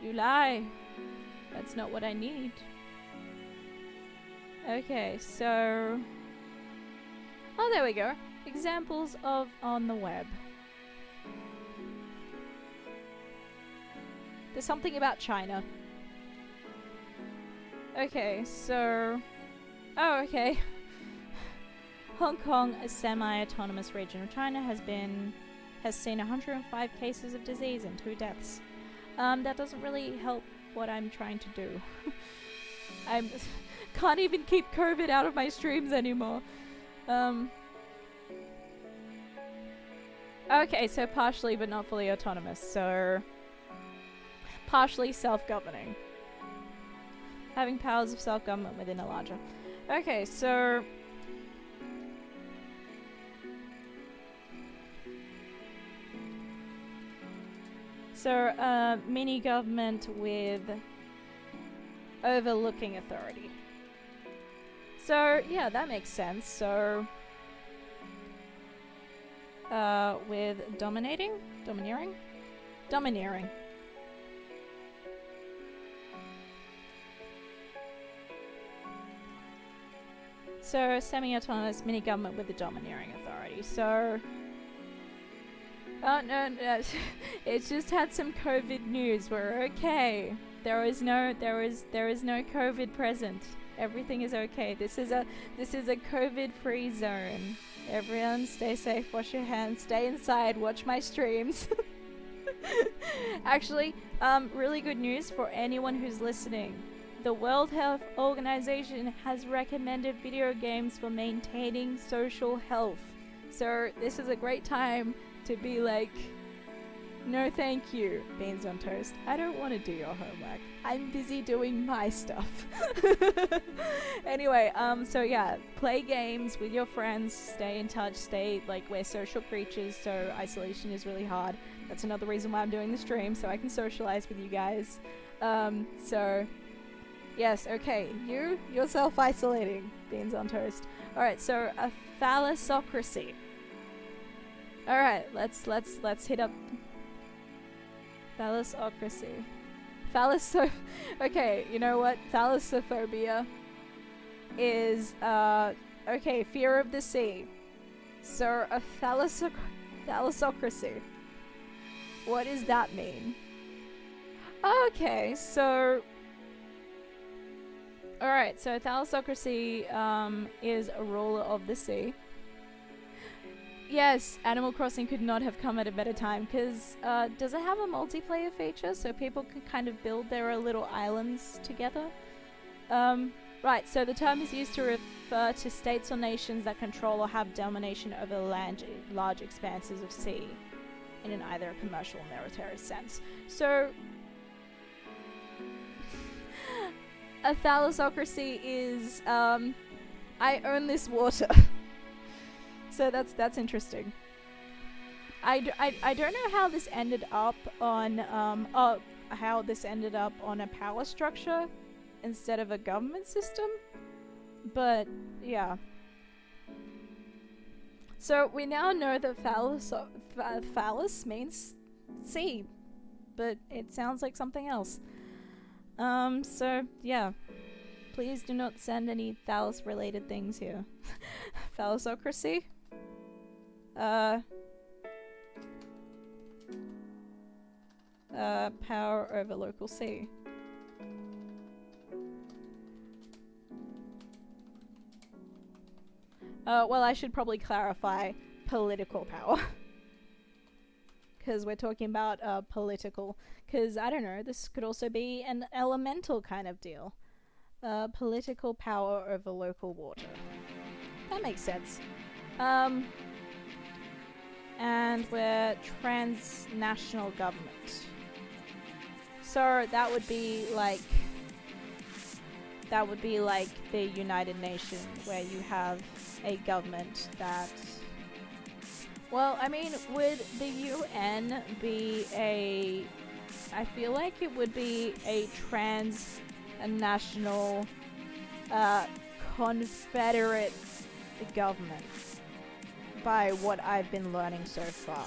Speaker 1: You lie. That's not what I need. Okay, so... Oh, there we go. Examples of on the web. There's something about China. Okay, so... Oh, okay. Hong Kong, a semi-autonomous region of China, has seen 105 cases of disease and 2 deaths. That doesn't really help what I'm trying to do. I can't even keep COVID out of my streams anymore. Okay, so partially but not fully autonomous. So partially self-governing. Having powers of self-government within a larger. Okay, so... So, mini-government with overlooking authority. So, yeah, that makes sense. So, with domineering? Domineering. So, semi-autonomous mini-government with the domineering authority. So... Oh, no, it's just had some COVID news. We're okay. There is no COVID present. Everything is okay. This is a COVID-free zone. Everyone stay safe, wash your hands, stay inside, watch my streams. Actually, really good news for anyone who's listening. The World Health Organization has recommended video games for maintaining social health. So this is a great time to be like, No thank you, Beans on Toast. I don't want to do your homework. I'm busy doing my stuff. Anyway, so yeah, play games with your friends, stay in touch, we're social creatures, so isolation is really hard. That's another reason why I'm doing the stream, so I can socialize with you guys. So, yes, okay, you're self-isolating, Beans on Toast. Alright, so a thalassocracy. Alright, let's hit up thalassocracy. Okay, you know what? Thalassophobia is, okay, fear of the sea. So, a thalassocracy. What does that mean? Okay, so... Alright, so thalassocracy, is a ruler of the sea. Yes, Animal Crossing could not have come at a better time, because, does it have a multiplayer feature so people can kind of build their little islands together? Right, so the term is used to refer to states or nations that control or have domination over large expanses of sea, in either a commercial or military sense. So, a thalassocracy is, I own this water. So that's interesting. I don't know how this ended up on how this ended up on a power structure instead of a government system, but yeah. So we now know that phallus means sea, but it sounds like something else. So yeah. Please do not send any phallus related things here. Thalassocracy? Power over local sea. Well, I should probably clarify political power. Because we're talking about, political. Because, I don't know, this could also be an elemental kind of deal. Political power over local water. That makes sense. And we're transnational government. So that would be like the United Nations, where you have a government that... Well, I mean, would the UN be a... I feel like it would be a transnational confederate government, by what I've been learning so far.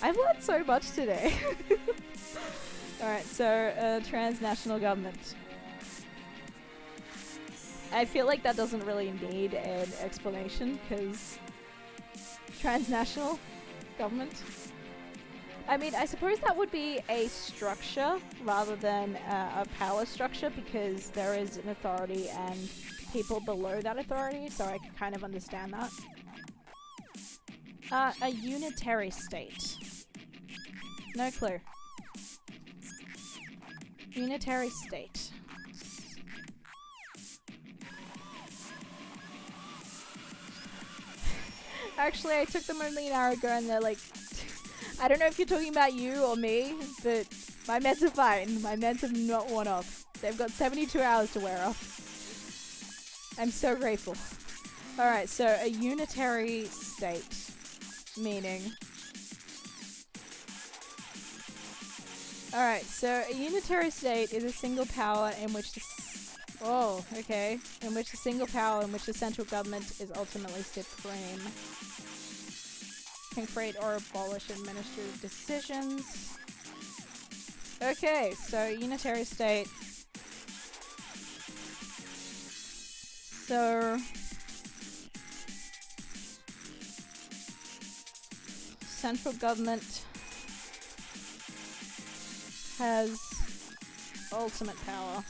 Speaker 1: I've learned so much today. Alright, so transnational government. I feel like that doesn't really need an explanation, because transnational government. I mean, I suppose that would be a structure rather than a power structure, because there is an authority and people below that authority, so I can kind of understand that. A unitary state. No clue. Unitary state. Actually, I took them only an hour ago and they're like... I don't know if you're talking about you or me, but my meds are fine. My meds have not worn off. They've got 72 hours to wear off. I'm so grateful. Alright, so a unitary state. Meaning... Alright, so a unitary state is a single power in which the... Oh, okay. In which the single power in which the central government is ultimately supreme. Can create or abolish administrative decisions. Okay, so unitary state. So... Central government has ultimate power.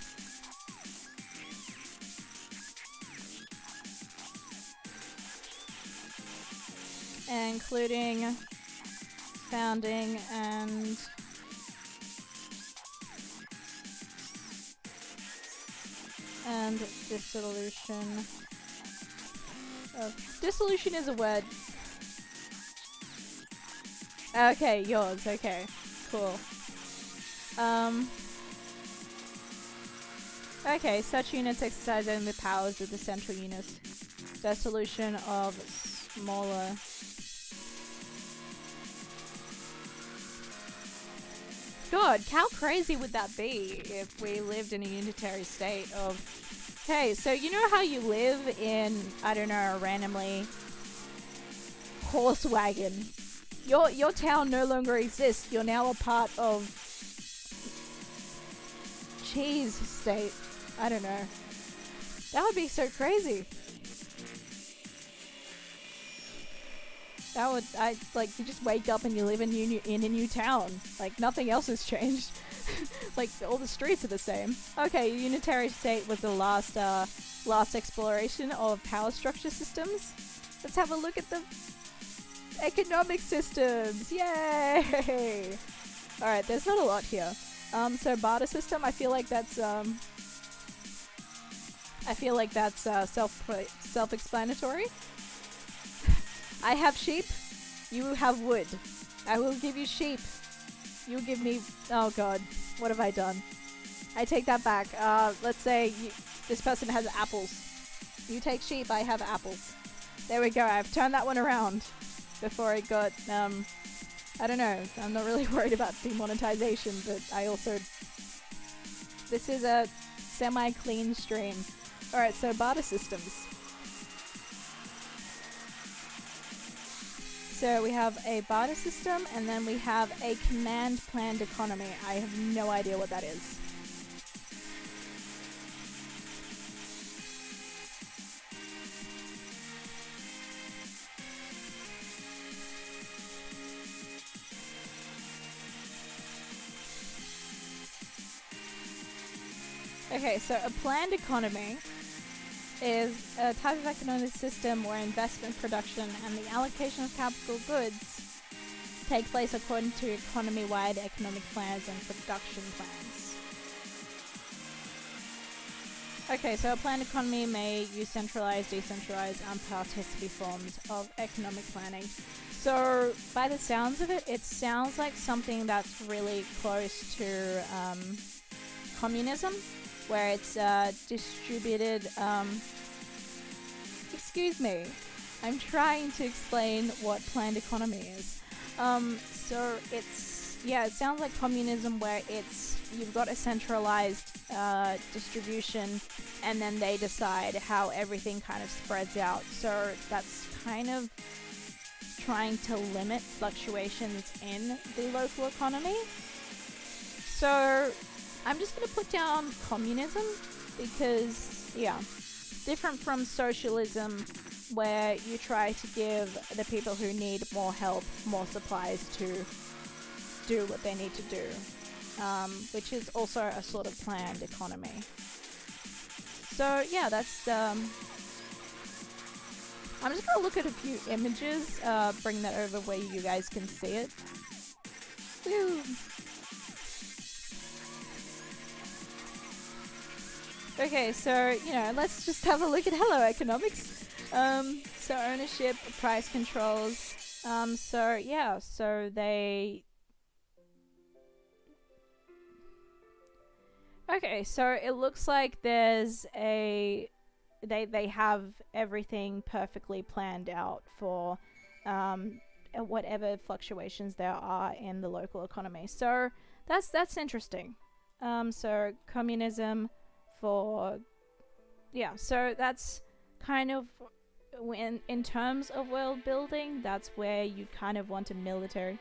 Speaker 1: Including founding and dissolution of... Dissolution is a word. Okay, yours. Okay, cool. Um. Okay, such units exercise only the powers of the central units. The solution of smaller. God, how crazy would that be if we lived in a unitary state of. Okay, so you know how you live in, I don't know, randomly horse wagon. Your town no longer exists. You're now a part of cheese state. I don't know. That would be so crazy. That would, I like, you just wake up and you live in a new town. Like nothing else has changed. Like all the streets are the same. Okay, unitary state was the last exploration of power structure systems. Let's have a look at the economic systems. Yay! All right, there's not a lot here. So barter system. I feel like that's self-explanatory. I have sheep. You have wood. I will give you sheep. You give me. Oh God, what have I done? I take that back. Let's say this person has apples. You take sheep. I have apples. There we go. I've turned that one around. Before it got. I don't know. I'm not really worried about demonetization, but I also. This is a semi-clean stream. All right. So barter systems. So we have a barter system, and then we have a command-planned economy. I have no idea what that is. Okay, so a planned economy is a type of economic system where investment, production, and the allocation of capital goods take place according to economy-wide economic plans and production plans. Okay, so a planned economy may use centralized, decentralized, and participatory forms of economic planning. So, by the sounds of it, it sounds like something that's really close to communism, where it's distributed. Excuse me, I'm trying to explain what planned economy is. So it's it sounds like communism, where it's you've got a centralized distribution, and then they decide how everything kind of spreads out. So that's kind of trying to limit fluctuations in the local economy. So I'm just going to put down communism because, different from socialism, where you try to give the people who need more help more supplies to do what they need to do, which is also a sort of planned economy. So, that's... I'm just going to look at a few images, bring that over where you guys can see it. Woo! Okay, so, let's just have a look at Hello Economics. So ownership, price controls. So they... Okay, so it looks like there's a... They have everything perfectly planned out for whatever fluctuations there are in the local economy. So that's interesting. So communism... so that's kind of in terms of world building, that's where you kind of want a military.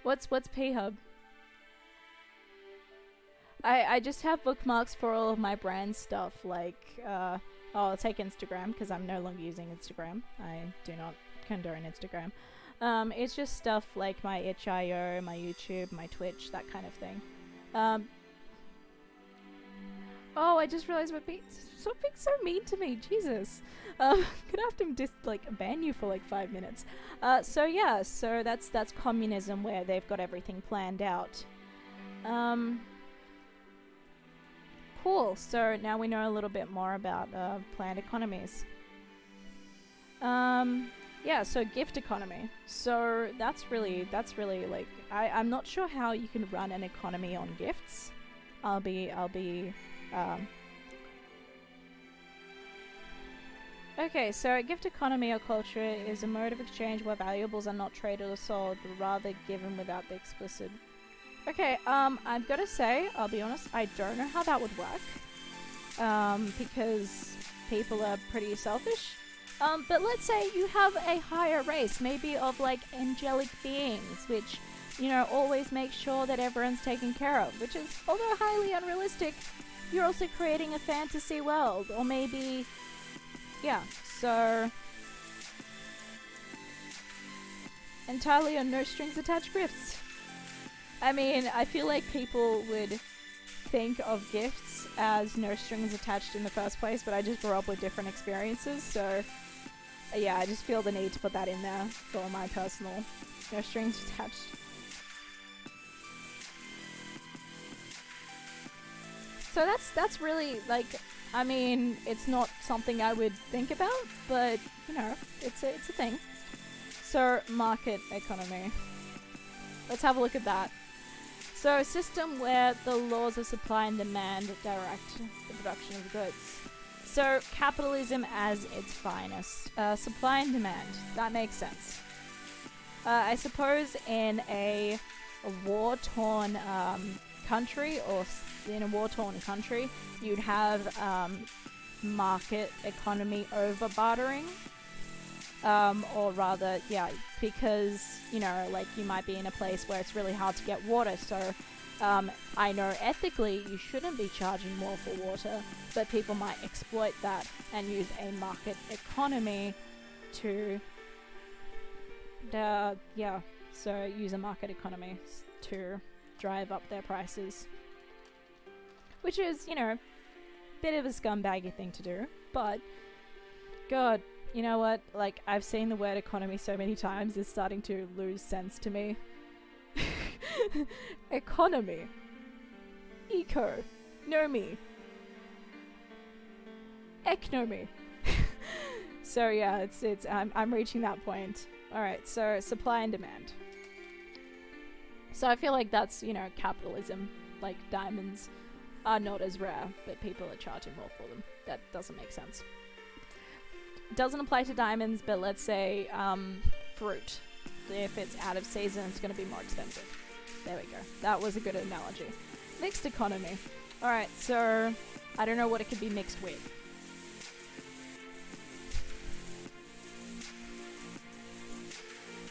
Speaker 1: What's P-Hub? I just have bookmarks for all of my brand stuff, like I'll take Instagram because I'm no longer using Instagram. I do not condone Instagram. It's just stuff like my itch.io, my YouTube, my Twitch, that kind of thing. Oh, I just realized stop being so mean to me, Jesus. Gonna have to ban you for like 5 minutes. So that's communism, where they've got everything planned out. Cool. So now we know a little bit more about planned economies. Yeah, so gift economy. So that's really like I'm not sure how you can run an economy on gifts. I'll be um Okay, so a gift economy or culture is a mode of exchange where valuables are not traded or sold, but rather given without the explicit. Okay, I've got to say, I'll be honest, I don't know how that would work. Because people are pretty selfish. But let's say you have a higher race, maybe of like angelic beings, which, always make sure that everyone's taken care of, which is, although highly unrealistic, you're also creating a fantasy world. Or maybe, yeah, so entirely on no strings attached gifts. I mean, I feel like people would think of gifts as no strings attached in the first place, but I just grew up with different experiences, so yeah, I just feel the need to put that in there for my personal no strings attached. So that's really like, I mean, it's not something I would think about, but it's a thing. So market economy. Let's have a look at that. So a system where the laws of supply and demand direct the production of goods. So capitalism as its finest. Supply and demand. That makes sense. I suppose in a war-torn country, or in a war-torn country, you'd have market economy over bartering. Or rather, yeah, because, like you might be in a place where it's really hard to get water, so I know ethically you shouldn't be charging more for water, but people might exploit that and use a market economy to, so use a market economy to drive up their prices. Which is, bit of a scumbaggy thing to do, but, God, you know what? Like, I've seen the word economy so many times, it's starting to lose sense to me. Economy. Eco. Nomi. Economy. So yeah, it's I'm reaching that point. Alright, so supply and demand. So I feel like that's, capitalism. Like, diamonds are not as rare, but people are charging more for them. That doesn't make sense. Doesn't apply to diamonds, but let's say fruit. If it's out of season, it's going to be more expensive. There we go. That was a good analogy. Mixed economy. Alright, so I don't know what it could be mixed with.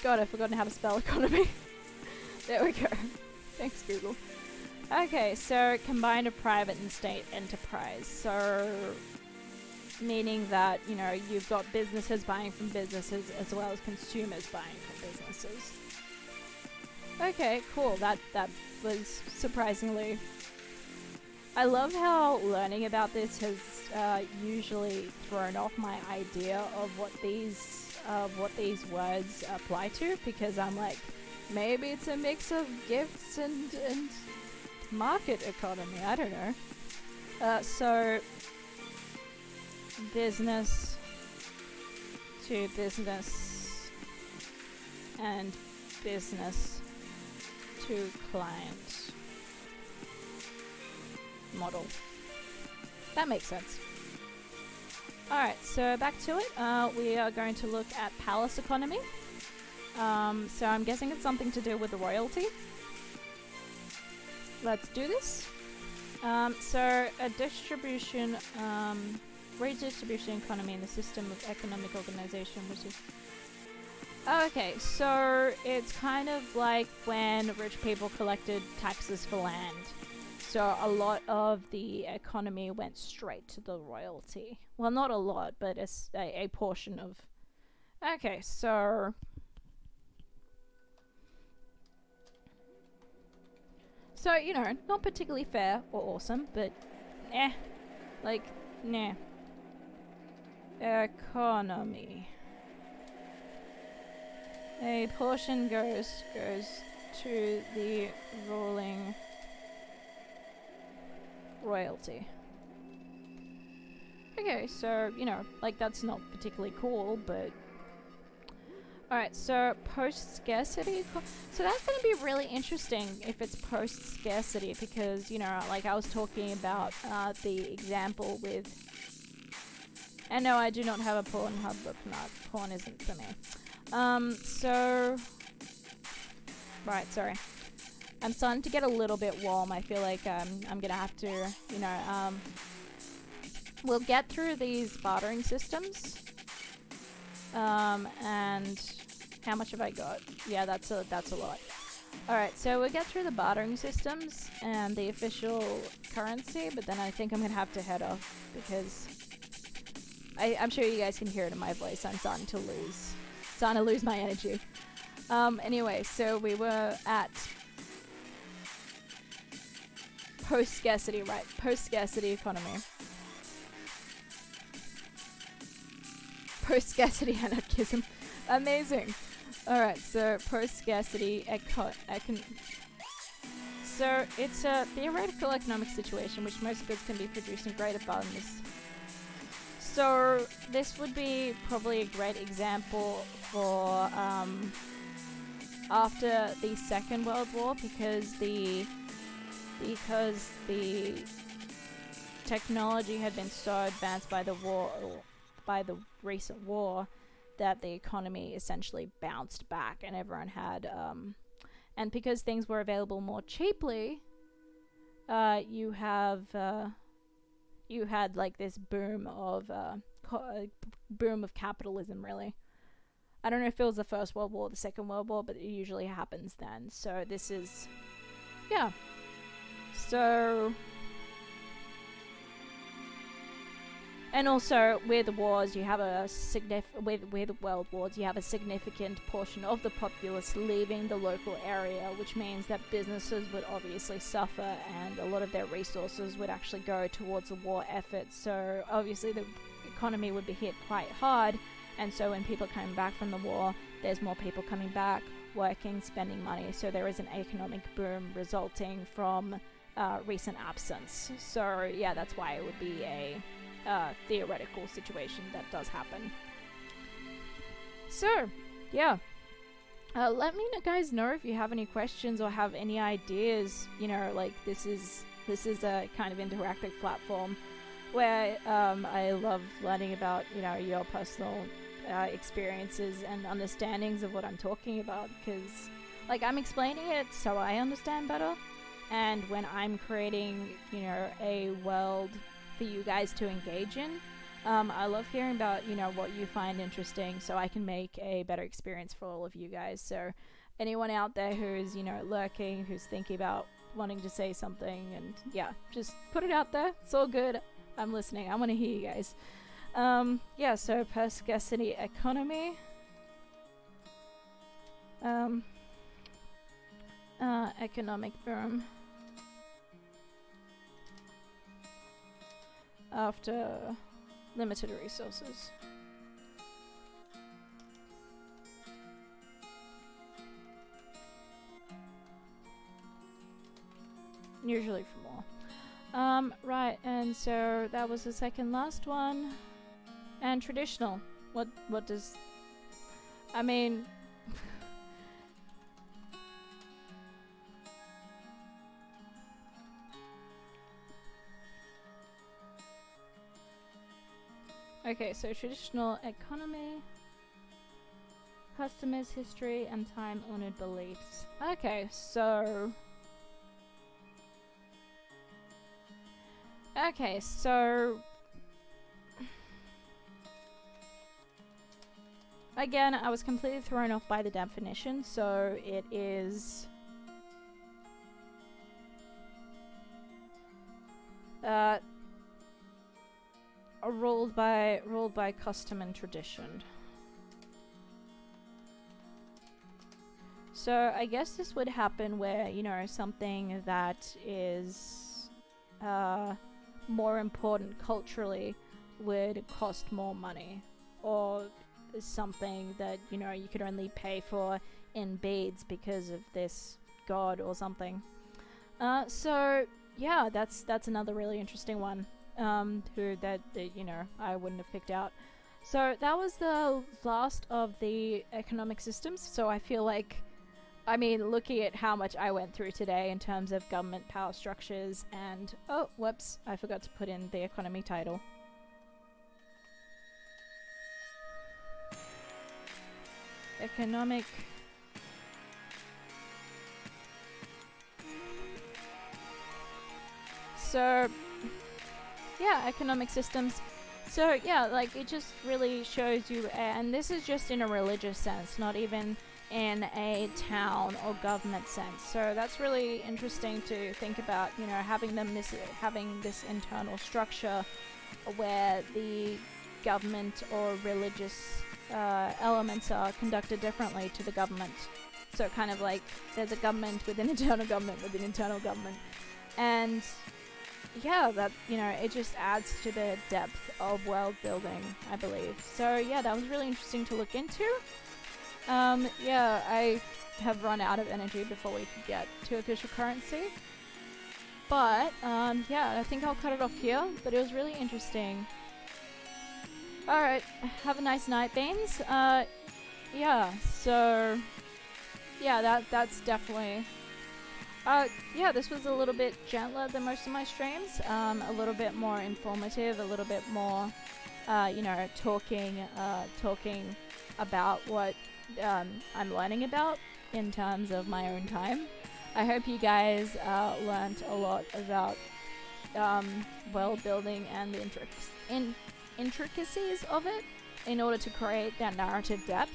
Speaker 1: God, I've forgotten how to spell economy. There we go. Thanks, Google. Okay, so combined a private and state enterprise. So meaning that, you've got businesses buying from businesses as well as consumers buying from businesses. Okay, cool. That was surprisingly... I love how learning about this has usually thrown off my idea of what these words apply to, because I'm like, maybe it's a mix of gifts and market economy. I don't know. So business to business and business to client model. That makes sense. Alright, so back to it. We are going to look at palace economy. So I'm guessing it's something to do with the royalty. Let's do this. So a distribution, redistribution economy in the system of economic organization, which is... Okay, so it's kind of like when rich people collected taxes for land. So a lot of the economy went straight to the royalty. Well, not a lot, but a portion of... Okay, so... So, not particularly fair or awesome, but like, nah. Economy. A portion goes to the ruling royalty. Okay, so, like, that's not particularly cool, but Alright, so post-scarcity. So that's going to be really interesting if it's post-scarcity because, you know, like I was talking about the example with... And no, I do not have a Pornhub bookmark. Porn isn't for me. So... Right, sorry. I'm starting to get a little bit warm. I feel like I'm going to have to, you know... we'll get through these bartering systems. And how much have I got? Yeah, that's a lot. Alright, so we'll get through the bartering systems and the official currency, but then I think I'm gonna have to head off because I'm sure you guys can hear it in my voice. I'm starting to lose my energy. Anyway, so we were at post-scarcity, right? Post-scarcity economy. Post-scarcity anarchism. Amazing. Alright, so post-scarcity so it's a theoretical economic situation which most goods can be produced in great abundance. So this would be probably a great example for after the Second World War because the technology had been so advanced by the war, by the recent war, that the economy essentially bounced back and everyone had and because things were available more cheaply, you had like this boom of capitalism, really. I don't know if it was the First World War or the Second World War, but it usually happens then. So this is, yeah. So, and also with the wars, you have a with the world wars, you have a significant portion of the populace leaving the local area, which means that businesses would obviously suffer, and a lot of their resources would actually go towards the war effort. So obviously the economy would be hit quite hard, and so when people are coming back from the war, there's more people coming back, working, spending money. So there is an economic boom resulting from recent absence. So yeah, that's why it would be a theoretical situation that does happen. So yeah, let me guys know if you have any questions or have any ideas. You know, like this is a kind of interactive platform where I love learning about, you know, your personal experiences and understandings of what I'm talking about, because like I'm explaining it so I understand better, and when I'm creating, you know, a world for you guys to engage in, I love hearing about, you know, what you find interesting so I can make a better experience for all of you guys. So anyone out there who's, you know, lurking, who's thinking about wanting to say something, and yeah, just put it out there. It's all good. I'm listening. I want to hear you guys. Yeah, so post-scarcity economy. Economic boom. After limited resources. Usually for more. Right, and so that was the second last one. And traditional. What does... I mean... Okay, so traditional economy, customers, history, and time-honored beliefs. Okay, so... Okay, so... Again, I was completely thrown off by the definition, so it is... ruled by custom and tradition. So I guess this would happen where, you know, something that is more important culturally would cost more money, or something that, you know, you could only pay for in beads because of this god or something. So yeah, that's another really interesting one. Who that you know, I wouldn't have picked out. So that was the last of the economic systems. So I feel like, I mean, looking at how much I went through today in terms of government power structures and... Oh, whoops, I forgot to put in the economy title. Economic... So, yeah, economic systems. So, yeah, like, it just really shows you, and this is just in a religious sense, not even in a town or government sense. So that's really interesting to think about, you know, having this internal structure where the government or religious elements are conducted differently to the government. So kind of like there's a government within internal government within internal government. And yeah, that, you know, it just adds to the depth of world building, I believe. So yeah, that was really interesting to look into. Yeah, I have run out of energy before we could get to official currency. But, yeah, I think I'll cut it off here, but it was really interesting. Alright, have a nice night, Beans. Yeah, so... Yeah, that's definitely... yeah, this was a little bit gentler than most of my streams. A little bit more informative, a little bit more, you know, talking about what I'm learning about in terms of my own time. I hope you guys learnt a lot about world building and the intricacies of it in order to create that narrative depth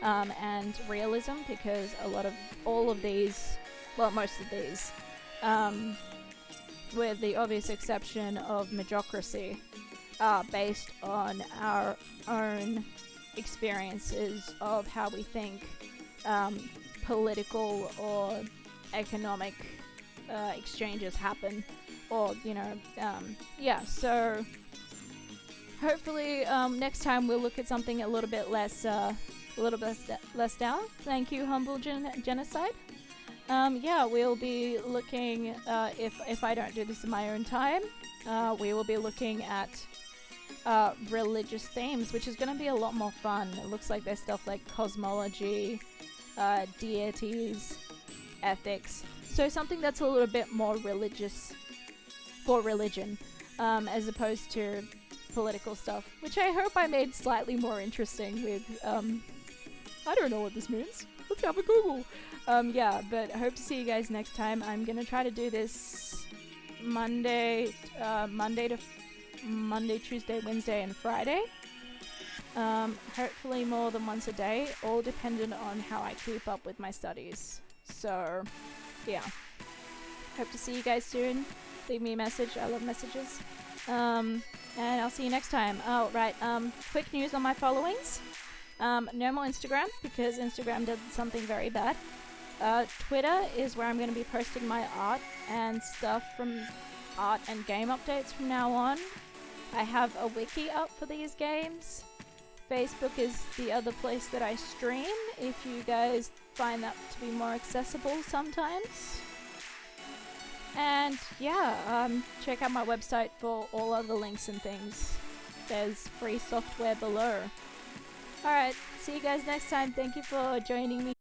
Speaker 1: and realism, because all of these, well, most of these, with the obvious exception of Medjocracy, are based on our own experiences of how we think political or economic exchanges happen, or, you know, yeah, so hopefully next time we'll look at something a little bit less less down. Thank you, Humble Genocide. Yeah, we'll be looking, if I don't do this in my own time, we will be looking at religious themes, which is going to be a lot more fun. It looks like there's stuff like cosmology, deities, ethics, so something that's a little bit more religious for religion, as opposed to political stuff, which I hope I made slightly more interesting with, I don't know what this means. Let's have a Google. Yeah, but I hope to see you guys next time. I'm gonna try to do this Monday, Tuesday, Wednesday, and Friday. Hopefully more than once a day, all dependent on how I keep up with my studies. So, yeah. Hope to see you guys soon. Leave me a message. I love messages. And I'll see you next time. Oh, right. Quick news on my followings. No more Instagram, because Instagram did something very bad. Twitter is where I'm going to be posting my art and stuff from art and game updates from now on. I have a wiki up for these games. Facebook is the other place that I stream, if you guys find that to be more accessible sometimes. And yeah, check out my website for all other links and things. There's free software below. Alright, see you guys next time. Thank you for joining me.